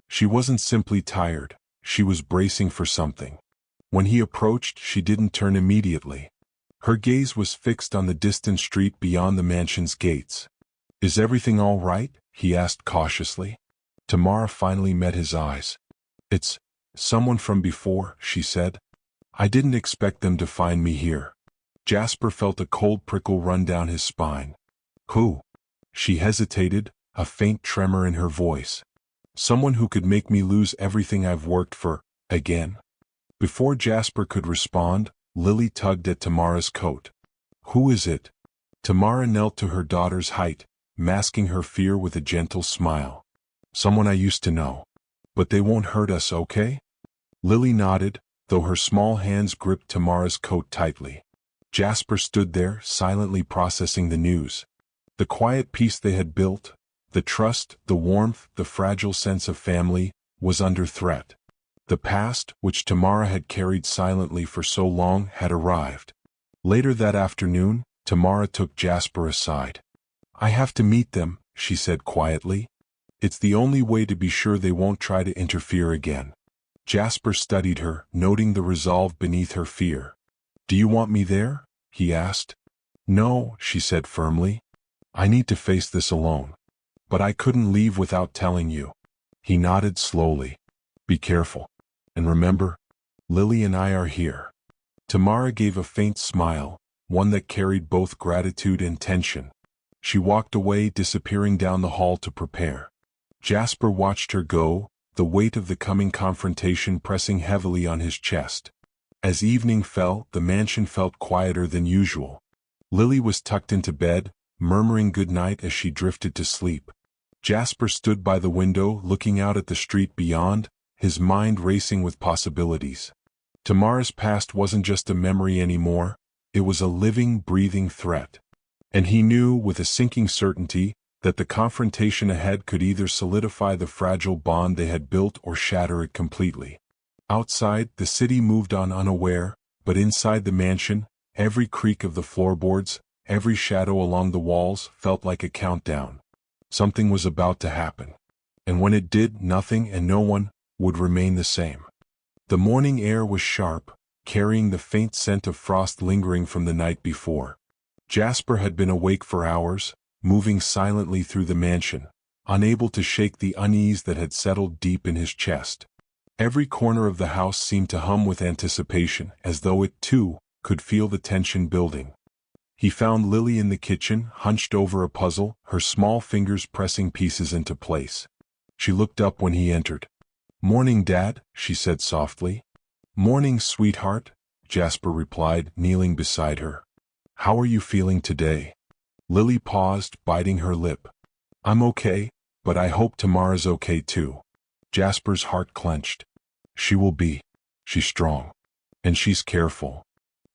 Speaker 1: She wasn't simply tired, she was bracing for something. When he approached, she didn't turn immediately. Her gaze was fixed on the distant street beyond the mansion's gates. "Is everything all right?" he asked cautiously. Tamara finally met his eyes. "It's someone from before," she said. "I didn't expect them to find me here." Jasper felt a cold prickle run down his spine. "Who?" She hesitated, a faint tremor in her voice. "Someone who could make me lose everything I've worked for, again." Before Jasper could respond, Lily tugged at Tamara's coat. "Who is it?" Tamara knelt to her daughter's height, masking her fear with a gentle smile. "Someone I used to know. But they won't hurt us, okay?" Lily nodded, though her small hands gripped Tamara's coat tightly. Jasper stood there, silently processing the news. The quiet peace they had built, The trust, the warmth, the fragile sense of family, was under threat. The past, which Tamara had carried silently for so long, had arrived. Later that afternoon, Tamara took Jasper aside. "I have to meet them," she said quietly. "It's the only way to be sure they won't try to interfere again." Jasper studied her, noting the resolve beneath her fear. "Do you want me there?" he asked. "No," she said firmly. "I need to face this alone. But I couldn't leave without telling you." He nodded slowly. "Be careful. And remember, Lily and I are here." Tamara gave a faint smile, one that carried both gratitude and tension. She walked away, disappearing down the hall to prepare. Jasper watched her go, the weight of the coming confrontation pressing heavily on his chest. As evening fell, the mansion felt quieter than usual. Lily was tucked into bed, murmuring goodnight as she drifted to sleep. Jasper stood by the window, looking out at the street beyond, his mind racing with possibilities. Tamara's past wasn't just a memory anymore, it was a living, breathing threat. And he knew, with a sinking certainty, that the confrontation ahead could either solidify the fragile bond they had built or shatter it completely. Outside, the city moved on unaware, but inside the mansion, every creak of the floorboards, every shadow along the walls felt like a countdown. Something was about to happen. And when it did, nothing and no one would remain the same. The morning air was sharp, carrying the faint scent of frost lingering from the night before. Jasper had been awake for hours, moving silently through the mansion, unable to shake the unease that had settled deep in his chest. Every corner of the house seemed to hum with anticipation, as though it, too, could feel the tension building. He found Lily in the kitchen, hunched over a puzzle, her small fingers pressing pieces into place. She looked up when he entered. "Morning, Dad," she said softly. "Morning, sweetheart," Jasper replied, kneeling beside her. "How are you feeling today?" Lily paused, biting her lip. "I'm okay, but I hope Tamara's okay too." Jasper's heart clenched. "She will be. She's strong. And she's careful."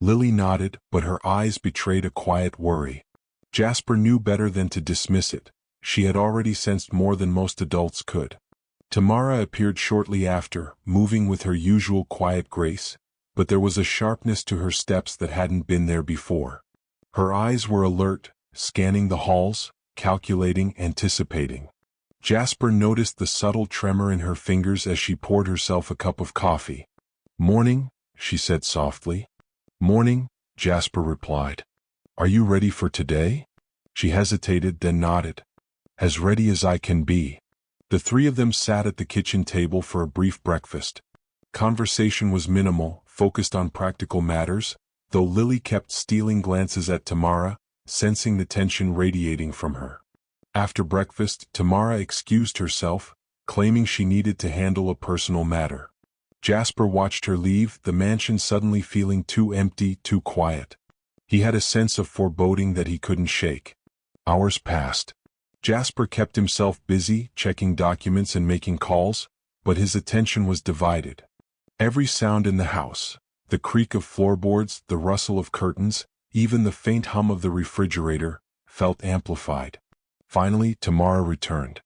Speaker 1: Lily nodded, but her eyes betrayed a quiet worry. Jasper knew better than to dismiss it. She had already sensed more than most adults could. Tamara appeared shortly after, moving with her usual quiet grace, but there was a sharpness to her steps that hadn't been there before. Her eyes were alert, scanning the halls, calculating, anticipating. Jasper noticed the subtle tremor in her fingers as she poured herself a cup of coffee. "Morning," she said softly. "Morning," Jasper replied. "Are you ready for today?" She hesitated, then nodded. "As ready as I can be." The three of them sat at the kitchen table for a brief breakfast. Conversation was minimal, focused on practical matters, though Lily kept stealing glances at Tamara, sensing the tension radiating from her. After breakfast, Tamara excused herself, claiming she needed to handle a personal matter. Jasper watched her leave, the mansion suddenly feeling too empty, too quiet. He had a sense of foreboding that he couldn't shake. Hours passed. Jasper kept himself busy, checking documents and making calls, but his attention was divided. Every sound in the house, the creak of floorboards, the rustle of curtains, even the faint hum of the refrigerator, felt amplified. Finally, Tamara returned.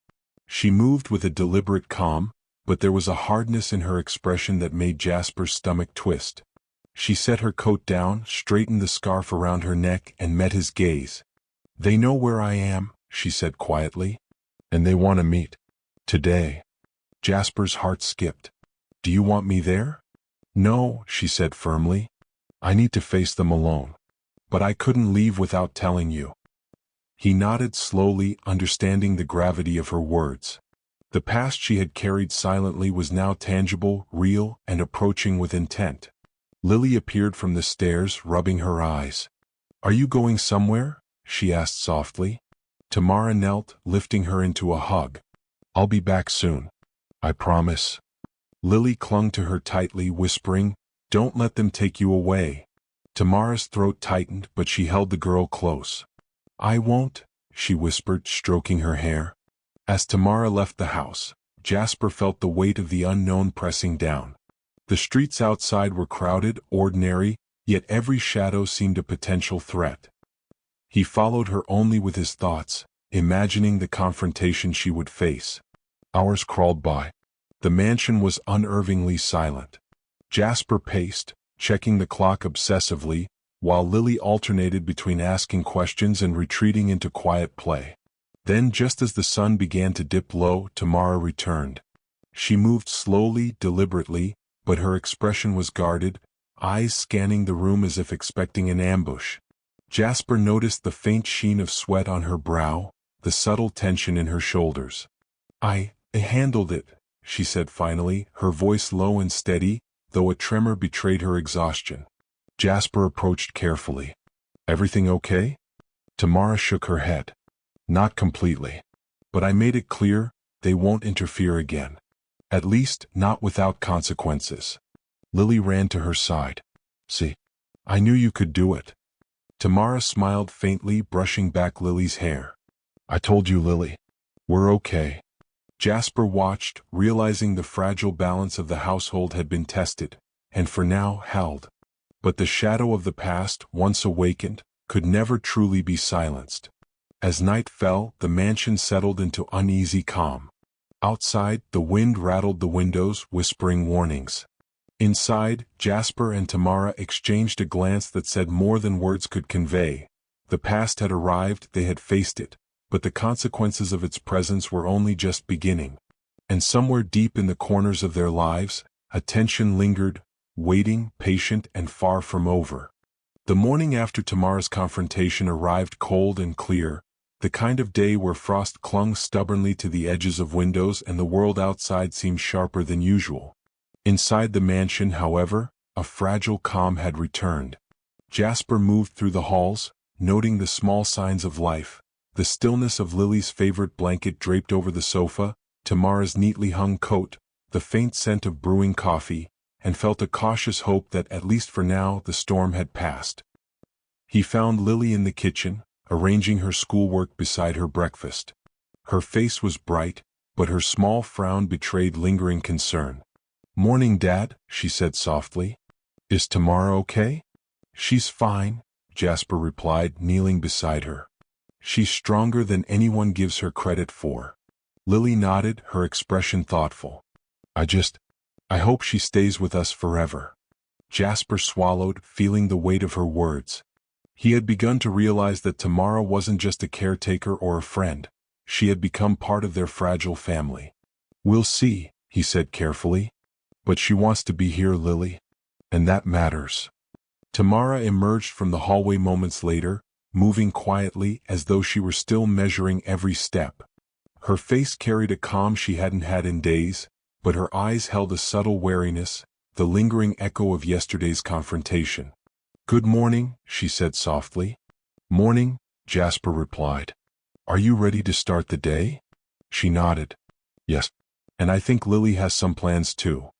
Speaker 1: She moved with a deliberate calm, but there was a hardness in her expression that made Jasper's stomach twist. She set her coat down, straightened the scarf around her neck, and met his gaze. "They know where I am," she said quietly. "And they want to meet. Today." Jasper's heart skipped. "Do you want me there?" "No," she said firmly. "I need to face them alone. But I couldn't leave without telling you." He nodded slowly, understanding the gravity of her words. The past she had carried silently was now tangible, real, and approaching with intent. Lily appeared from the stairs, rubbing her eyes. "Are you going somewhere?" she asked softly. Tamara knelt, lifting her into a hug. "I'll be back soon. I promise." Lily clung to her tightly, whispering, "Don't let them take you away." Tamara's throat tightened, but she held the girl close. "I won't," she whispered, stroking her hair. As Tamara left the house, Jasper felt the weight of the unknown pressing down. The streets outside were crowded, ordinary, yet every shadow seemed a potential threat. He followed her only with his thoughts, imagining the confrontation she would face. Hours crawled by. The mansion was unnervingly silent. Jasper paced, checking the clock obsessively, while Lily alternated between asking questions and retreating into quiet play. Then, just as the sun began to dip low, Tamara returned. She moved slowly, deliberately, but her expression was guarded, eyes scanning the room as if expecting an ambush. Jasper noticed the faint sheen of sweat on her brow, the subtle tension in her shoulders. I handled it," she said finally, her voice low and steady, though a tremor betrayed her exhaustion. Jasper approached carefully. "Everything okay?" Tamara shook her head. "Not completely. But I made it clear, they won't interfere again. At least, not without consequences." Lily ran to her side. "See, I knew you could do it." Tamara smiled faintly, brushing back Lily's hair. "I told you, Lily. We're okay." Jasper watched, realizing the fragile balance of the household had been tested, and for now held. But the shadow of the past, once awakened, could never truly be silenced. As night fell, the mansion settled into uneasy calm. Outside, the wind rattled the windows, whispering warnings. Inside, Jasper and Tamara exchanged a glance that said more than words could convey. The past had arrived, they had faced it, but the consequences of its presence were only just beginning. And somewhere deep in the corners of their lives, a tension lingered, waiting, patient, and far from over. The morning after Tamara's confrontation arrived cold and clear, the kind of day where frost clung stubbornly to the edges of windows and the world outside seemed sharper than usual. Inside the mansion, however, a fragile calm had returned. Jasper moved through the halls, noting the small signs of life, the stillness of Lily's favorite blanket draped over the sofa, Tamara's neatly hung coat, the faint scent of brewing coffee, and felt a cautious hope that at least for now the storm had passed. He found Lily in the kitchen, arranging her schoolwork beside her breakfast. Her face was bright, but her small frown betrayed lingering concern. "Morning, Dad," she said softly. "Is Tamara okay?" "She's fine," Jasper replied, kneeling beside her. "She's stronger than anyone gives her credit for." Lily nodded, her expression thoughtful. I hope she stays with us forever." Jasper swallowed, feeling the weight of her words. He had begun to realize that Tamara wasn't just a caretaker or a friend. She had become part of their fragile family. "We'll see," he said carefully. "But she wants to be here, Lily. And that matters." Tamara emerged from the hallway moments later, moving quietly as though she were still measuring every step. Her face carried a calm she hadn't had in days, but her eyes held a subtle wariness, the lingering echo of yesterday's confrontation. "Good morning," she said softly. "Morning," Jasper replied. "Are you ready to start the day?" She nodded. "Yes. And I think Lily has some plans too."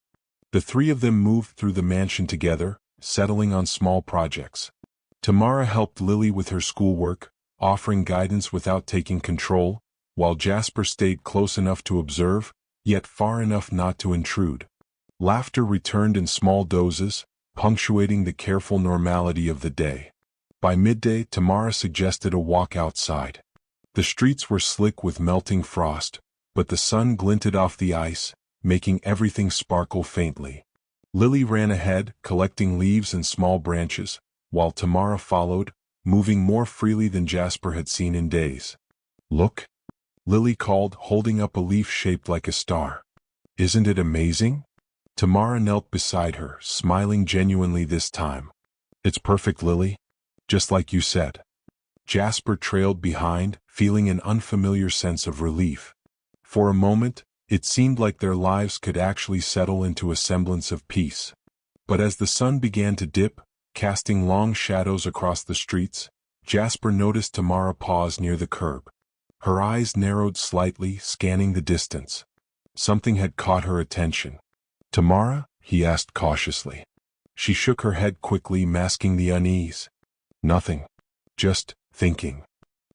Speaker 1: The three of them moved through the mansion together, settling on small projects. Tamara helped Lily with her schoolwork, offering guidance without taking control, while Jasper stayed close enough to observe, yet far enough not to intrude. Laughter returned in small doses, punctuating the careful normality of the day. By midday, Tamara suggested a walk outside. The streets were slick with melting frost, but the sun glinted off the ice, making everything sparkle faintly. Lily ran ahead, collecting leaves and small branches, while Tamara followed, moving more freely than Jasper had seen in days. "Look," Lily called, holding up a leaf shaped like a star. "Isn't it amazing?" Tamara knelt beside her, smiling genuinely this time. "It's perfect, Lily. Just like you said." Jasper trailed behind, feeling an unfamiliar sense of relief. For a moment, it seemed like their lives could actually settle into a semblance of peace. But as the sun began to dip, casting long shadows across the streets, Jasper noticed Tamara pause near the curb. Her eyes narrowed slightly, scanning the distance. Something had caught her attention. "Tamara?" he asked cautiously. She shook her head quickly, masking the unease. "Nothing. Just thinking."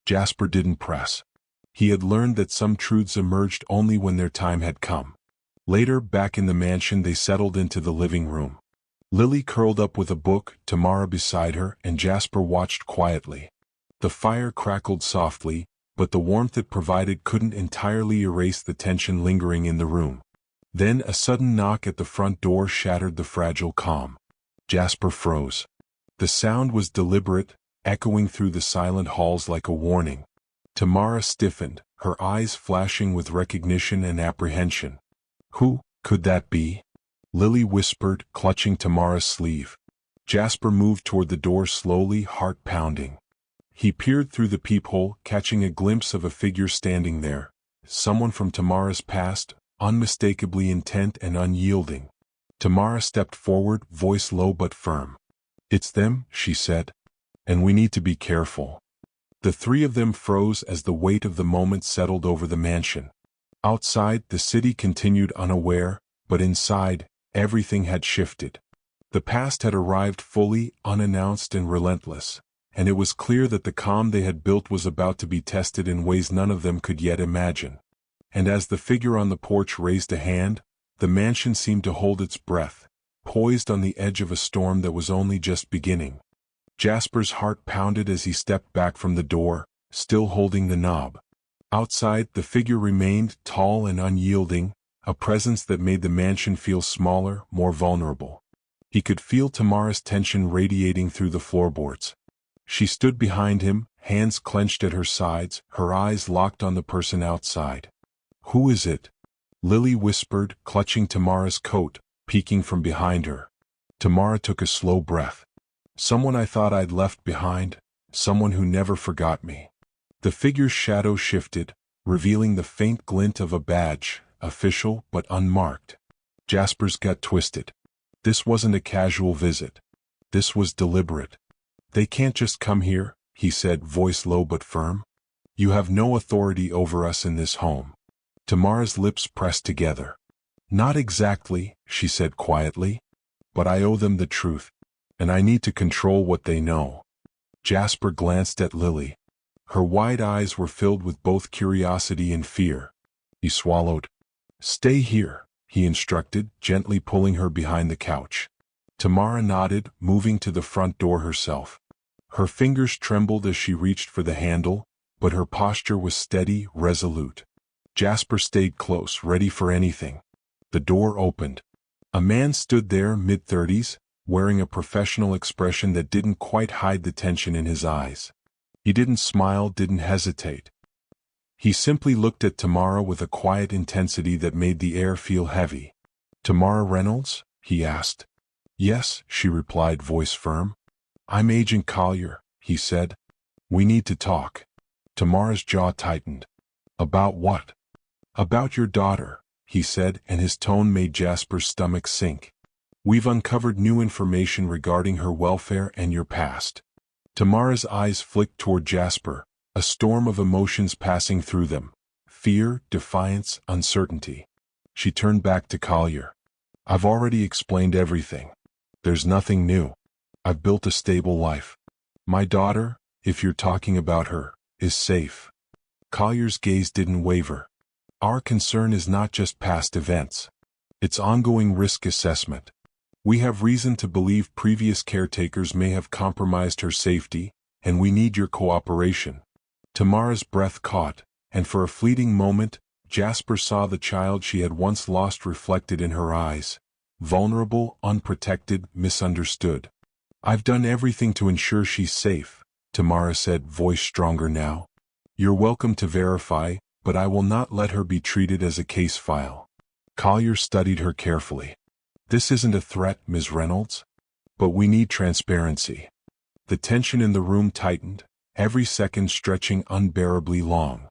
Speaker 1: Jasper didn't press. He had learned that some truths emerged only when their time had come. Later, back in the mansion, they settled into the living room. Lily curled up with a book, Tamara beside her, and Jasper watched quietly. The fire crackled softly, but the warmth it provided couldn't entirely erase the tension lingering in the room. Then a sudden knock at the front door shattered the fragile calm. Jasper froze. The sound was deliberate, echoing through the silent halls like a warning. Tamara stiffened, her eyes flashing with recognition and apprehension. "Who could that be?" Lily whispered, clutching Tamara's sleeve. Jasper moved toward the door slowly, heart pounding. He peered through the peephole, catching a glimpse of a figure standing there. Someone from Tamara's past, unmistakably intent and unyielding. Tamara stepped forward, voice low but firm. "It's them," she said. "And we need to be careful." The three of them froze as the weight of the moment settled over the mansion. Outside, the city continued unaware, but inside, everything had shifted. The past had arrived fully, unannounced and relentless, and it was clear that the calm they had built was about to be tested in ways none of them could yet imagine. And as the figure on the porch raised a hand, the mansion seemed to hold its breath, poised on the edge of a storm that was only just beginning. Jasper's heart pounded as he stepped back from the door, still holding the knob. Outside, the figure remained tall and unyielding, a presence that made the mansion feel smaller, more vulnerable. He could feel Tamara's tension radiating through the floorboards. She stood behind him, hands clenched at her sides, her eyes locked on the person outside. "Who is it?" Lily whispered, clutching Tamara's coat, peeking from behind her. Tamara took a slow breath. "Someone I thought I'd left behind, someone who never forgot me." The figure's shadow shifted, revealing the faint glint of a badge, official but unmarked. Jasper's gut twisted. This wasn't a casual visit. This was deliberate. "They can't just come here," he said, voice low but firm. "You have no authority over us in this home." Tamara's lips pressed together. "Not exactly," she said quietly. "But I owe them the truth, and I need to control what they know." Jasper glanced at Lily. Her wide eyes were filled with both curiosity and fear. He swallowed. "Stay here," he instructed, gently pulling her behind the couch. Tamara nodded, moving to the front door herself. Her fingers trembled as she reached for the handle, but her posture was steady, resolute. Jasper stayed close, ready for anything. The door opened. A man stood there, mid-30s, wearing a professional expression that didn't quite hide the tension in his eyes. He didn't smile, didn't hesitate. He simply looked at Tamara with a quiet intensity that made the air feel heavy. "Tamara Reynolds?" he asked. "Yes," she replied, voice firm. "I'm Agent Collier," he said. "We need to talk." Tamara's jaw tightened. "About what?" "About your daughter," he said, and his tone made Jasper's stomach sink. "We've uncovered new information regarding her welfare and your past." Tamara's eyes flicked toward Jasper, a storm of emotions passing through them. Fear, defiance, uncertainty. She turned back to Collier. "I've already explained everything. There's nothing new. I've built a stable life. My daughter, if you're talking about her, is safe." Collier's gaze didn't waver. "Our concern is not just past events. It's ongoing risk assessment. We have reason to believe previous caretakers may have compromised her safety, and we need your cooperation." Tamara's breath caught, and for a fleeting moment, Jasper saw the child she had once lost reflected in her eyes. Vulnerable, unprotected, misunderstood. "I've done everything to ensure she's safe," Tamara said, voice stronger now. "You're welcome to verify, but I will not let her be treated as a case file." Collier studied her carefully. "This isn't a threat, Ms. Reynolds. But we need transparency." The tension in the room tightened, every second stretching unbearably long.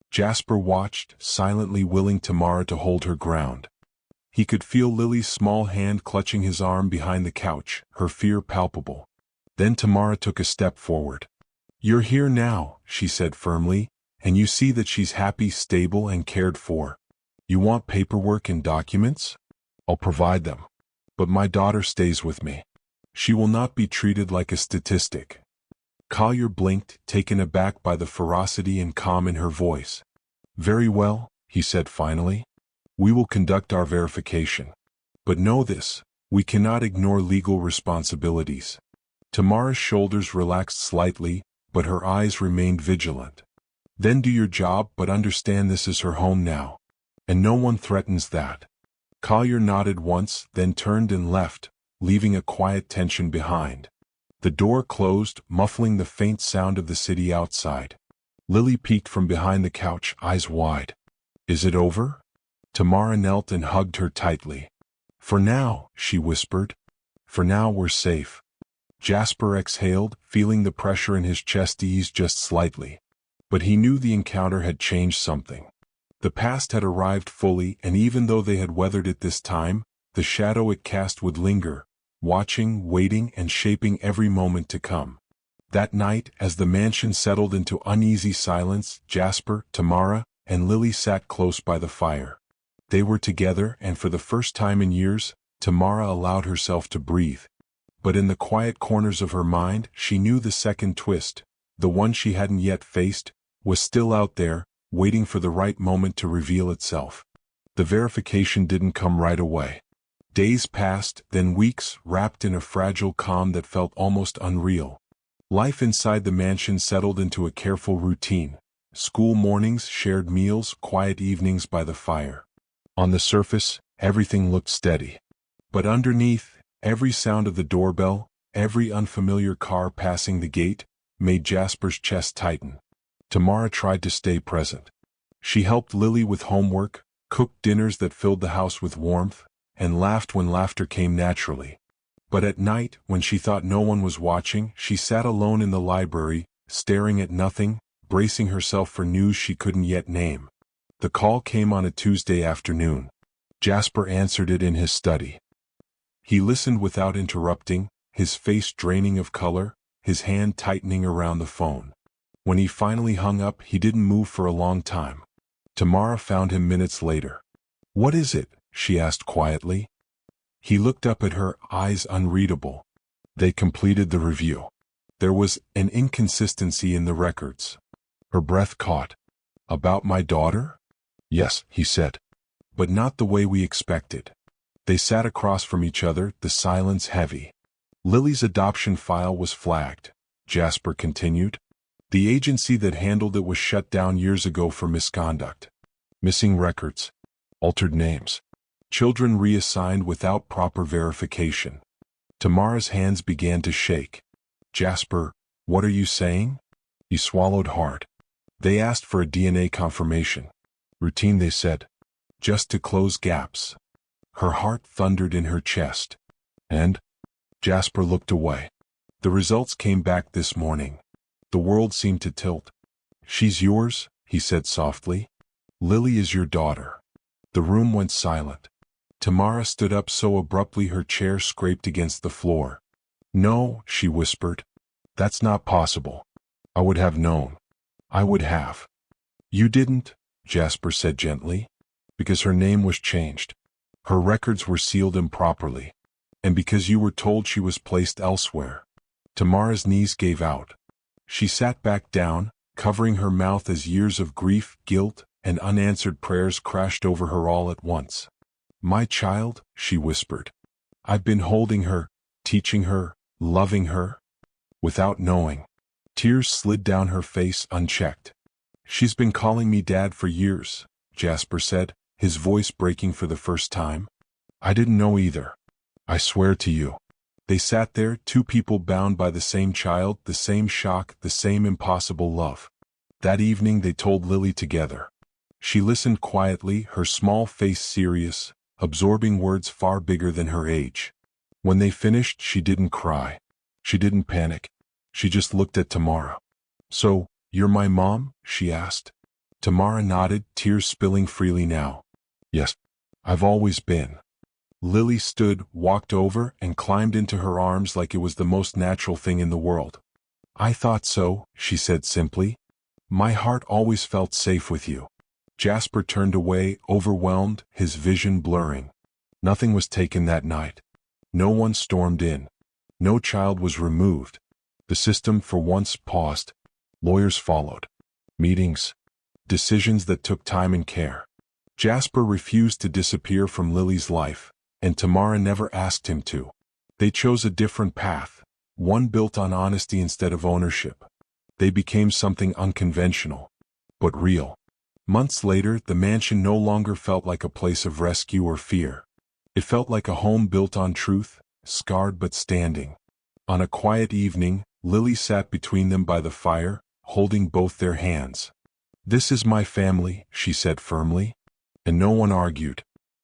Speaker 1: Jasper watched, silently willing Tamara to hold her ground. He could feel Lily's small hand clutching his arm behind the couch, her fear palpable. Then Tamara took a step forward. "You're here now," she said firmly, "and you see that she's happy, stable, and cared for. You want paperwork and documents? I'll provide them. But my daughter stays with me. She will not be treated like a statistic." Collier blinked, taken aback by the ferocity and calm in her voice. "Very well," he said finally. "We will conduct our verification. But know this, we cannot ignore legal responsibilities." Tamara's shoulders relaxed slightly, but her eyes remained vigilant. Then do your job, but understand this is her home now. And no one threatens that. Collier nodded once, then turned and left, leaving a quiet tension behind. The door closed, muffling the faint sound of the city outside. Lily peeked from behind the couch, eyes wide. Is it over? Tamara knelt and hugged her tightly. For now, she whispered. For now we're safe. Jasper exhaled, feeling the pressure in his chest ease just slightly. But he knew the encounter had changed something. The past had arrived fully, and even though they had weathered it this time, the shadow it cast would linger, watching, waiting, and shaping every moment to come. That night, as the mansion settled into uneasy silence, Jasper, Tamara, and Lily sat close by the fire. They were together, and for the first time in years, Tamara allowed herself to breathe. But in the quiet corners of her mind, she knew the second twist, the one she hadn't yet faced, was still out there, waiting for the right moment to reveal itself. The verification didn't come right away. Days passed, then weeks, wrapped in a fragile calm that felt almost unreal. Life inside the mansion settled into a careful routine. School mornings, shared meals, quiet evenings by the fire. On the surface, everything looked steady. But underneath, every sound of the doorbell, every unfamiliar car passing the gate, made Jasper's chest tighten. Tamara tried to stay present. She helped Lily with homework, cooked dinners that filled the house with warmth, and laughed when laughter came naturally. But at night, when she thought no one was watching, she sat alone in the library, staring at nothing, bracing herself for news she couldn't yet name. The call came on a Tuesday afternoon. Jasper answered it in his study. He listened without interrupting, his face draining of color, his hand tightening around the phone. When he finally hung up, he didn't move for a long time. Tamara found him minutes later. "What is it?" she asked quietly. He looked up at her, eyes unreadable. They completed the review. There was an inconsistency in the records. Her breath caught. "About my daughter?" "Yes," he said. "But not the way we expected." They sat across from each other, the silence heavy. Lily's adoption file was flagged, Jasper continued. The agency that handled it was shut down years ago for misconduct. Missing records. Altered names. Children reassigned without proper verification. Tamara's hands began to shake. "Jasper, what are you saying?" He swallowed hard. "They asked for a DNA confirmation. Routine, they said. Just to close gaps." Her heart thundered in her chest. "And?" Jasper looked away. "The results came back this morning." The world seemed to tilt. "She's yours," he said softly. "Lily is your daughter." The room went silent. Tamara stood up so abruptly her chair scraped against the floor. "No," she whispered. "That's not possible. I would have known. I would have." "You didn't," Jasper said gently. "Because her name was changed. Her records were sealed improperly. And because you were told she was placed elsewhere." Tamara's knees gave out. She sat back down, covering her mouth as years of grief, guilt, and unanswered prayers crashed over her all at once. "My child," she whispered. "I've been holding her, teaching her, loving her." Without knowing, tears slid down her face unchecked. "She's been calling me Dad for years," Jasper said, his voice breaking for the first time. "I didn't know either. I swear to you." They sat there, two people bound by the same child, the same shock, the same impossible love. That evening they told Lily together. She listened quietly, her small face serious, absorbing words far bigger than her age. When they finished, she didn't cry. She didn't panic. She just looked at Tamara. "So, you're my mom?" she asked. Tamara nodded, tears spilling freely now. "Yes, I've always been." Lily stood, walked over, and climbed into her arms like it was the most natural thing in the world. "I thought so," she said simply. "My heart always felt safe with you." Jasper turned away, overwhelmed, his vision blurring. Nothing was taken that night. No one stormed in. No child was removed. The system for once paused. Lawyers followed. Meetings. Decisions that took time and care. Jasper refused to disappear from Lily's life, and Tamara never asked him to. They chose a different path, one built on honesty instead of ownership. They became something unconventional. but real. Months later, the mansion no longer felt like a place of rescue or fear. It felt like a home built on truth, scarred but standing. On a quiet evening, Lily sat between them by the fire, holding both their hands. "This is my family," she said firmly. And no one argued.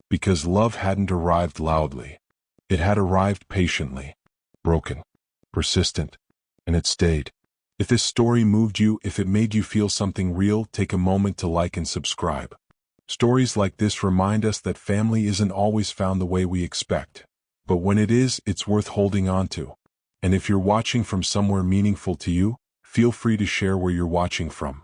Speaker 1: Because love hadn't arrived loudly. It had arrived patiently. Broken. Persistent. And it stayed. If this story moved you, if it made you feel something real, take a moment to like and subscribe. Stories like this remind us that family isn't always found the way we expect. But when it is, it's worth holding on to. And if you're watching from somewhere meaningful to you, feel free to share where you're watching from.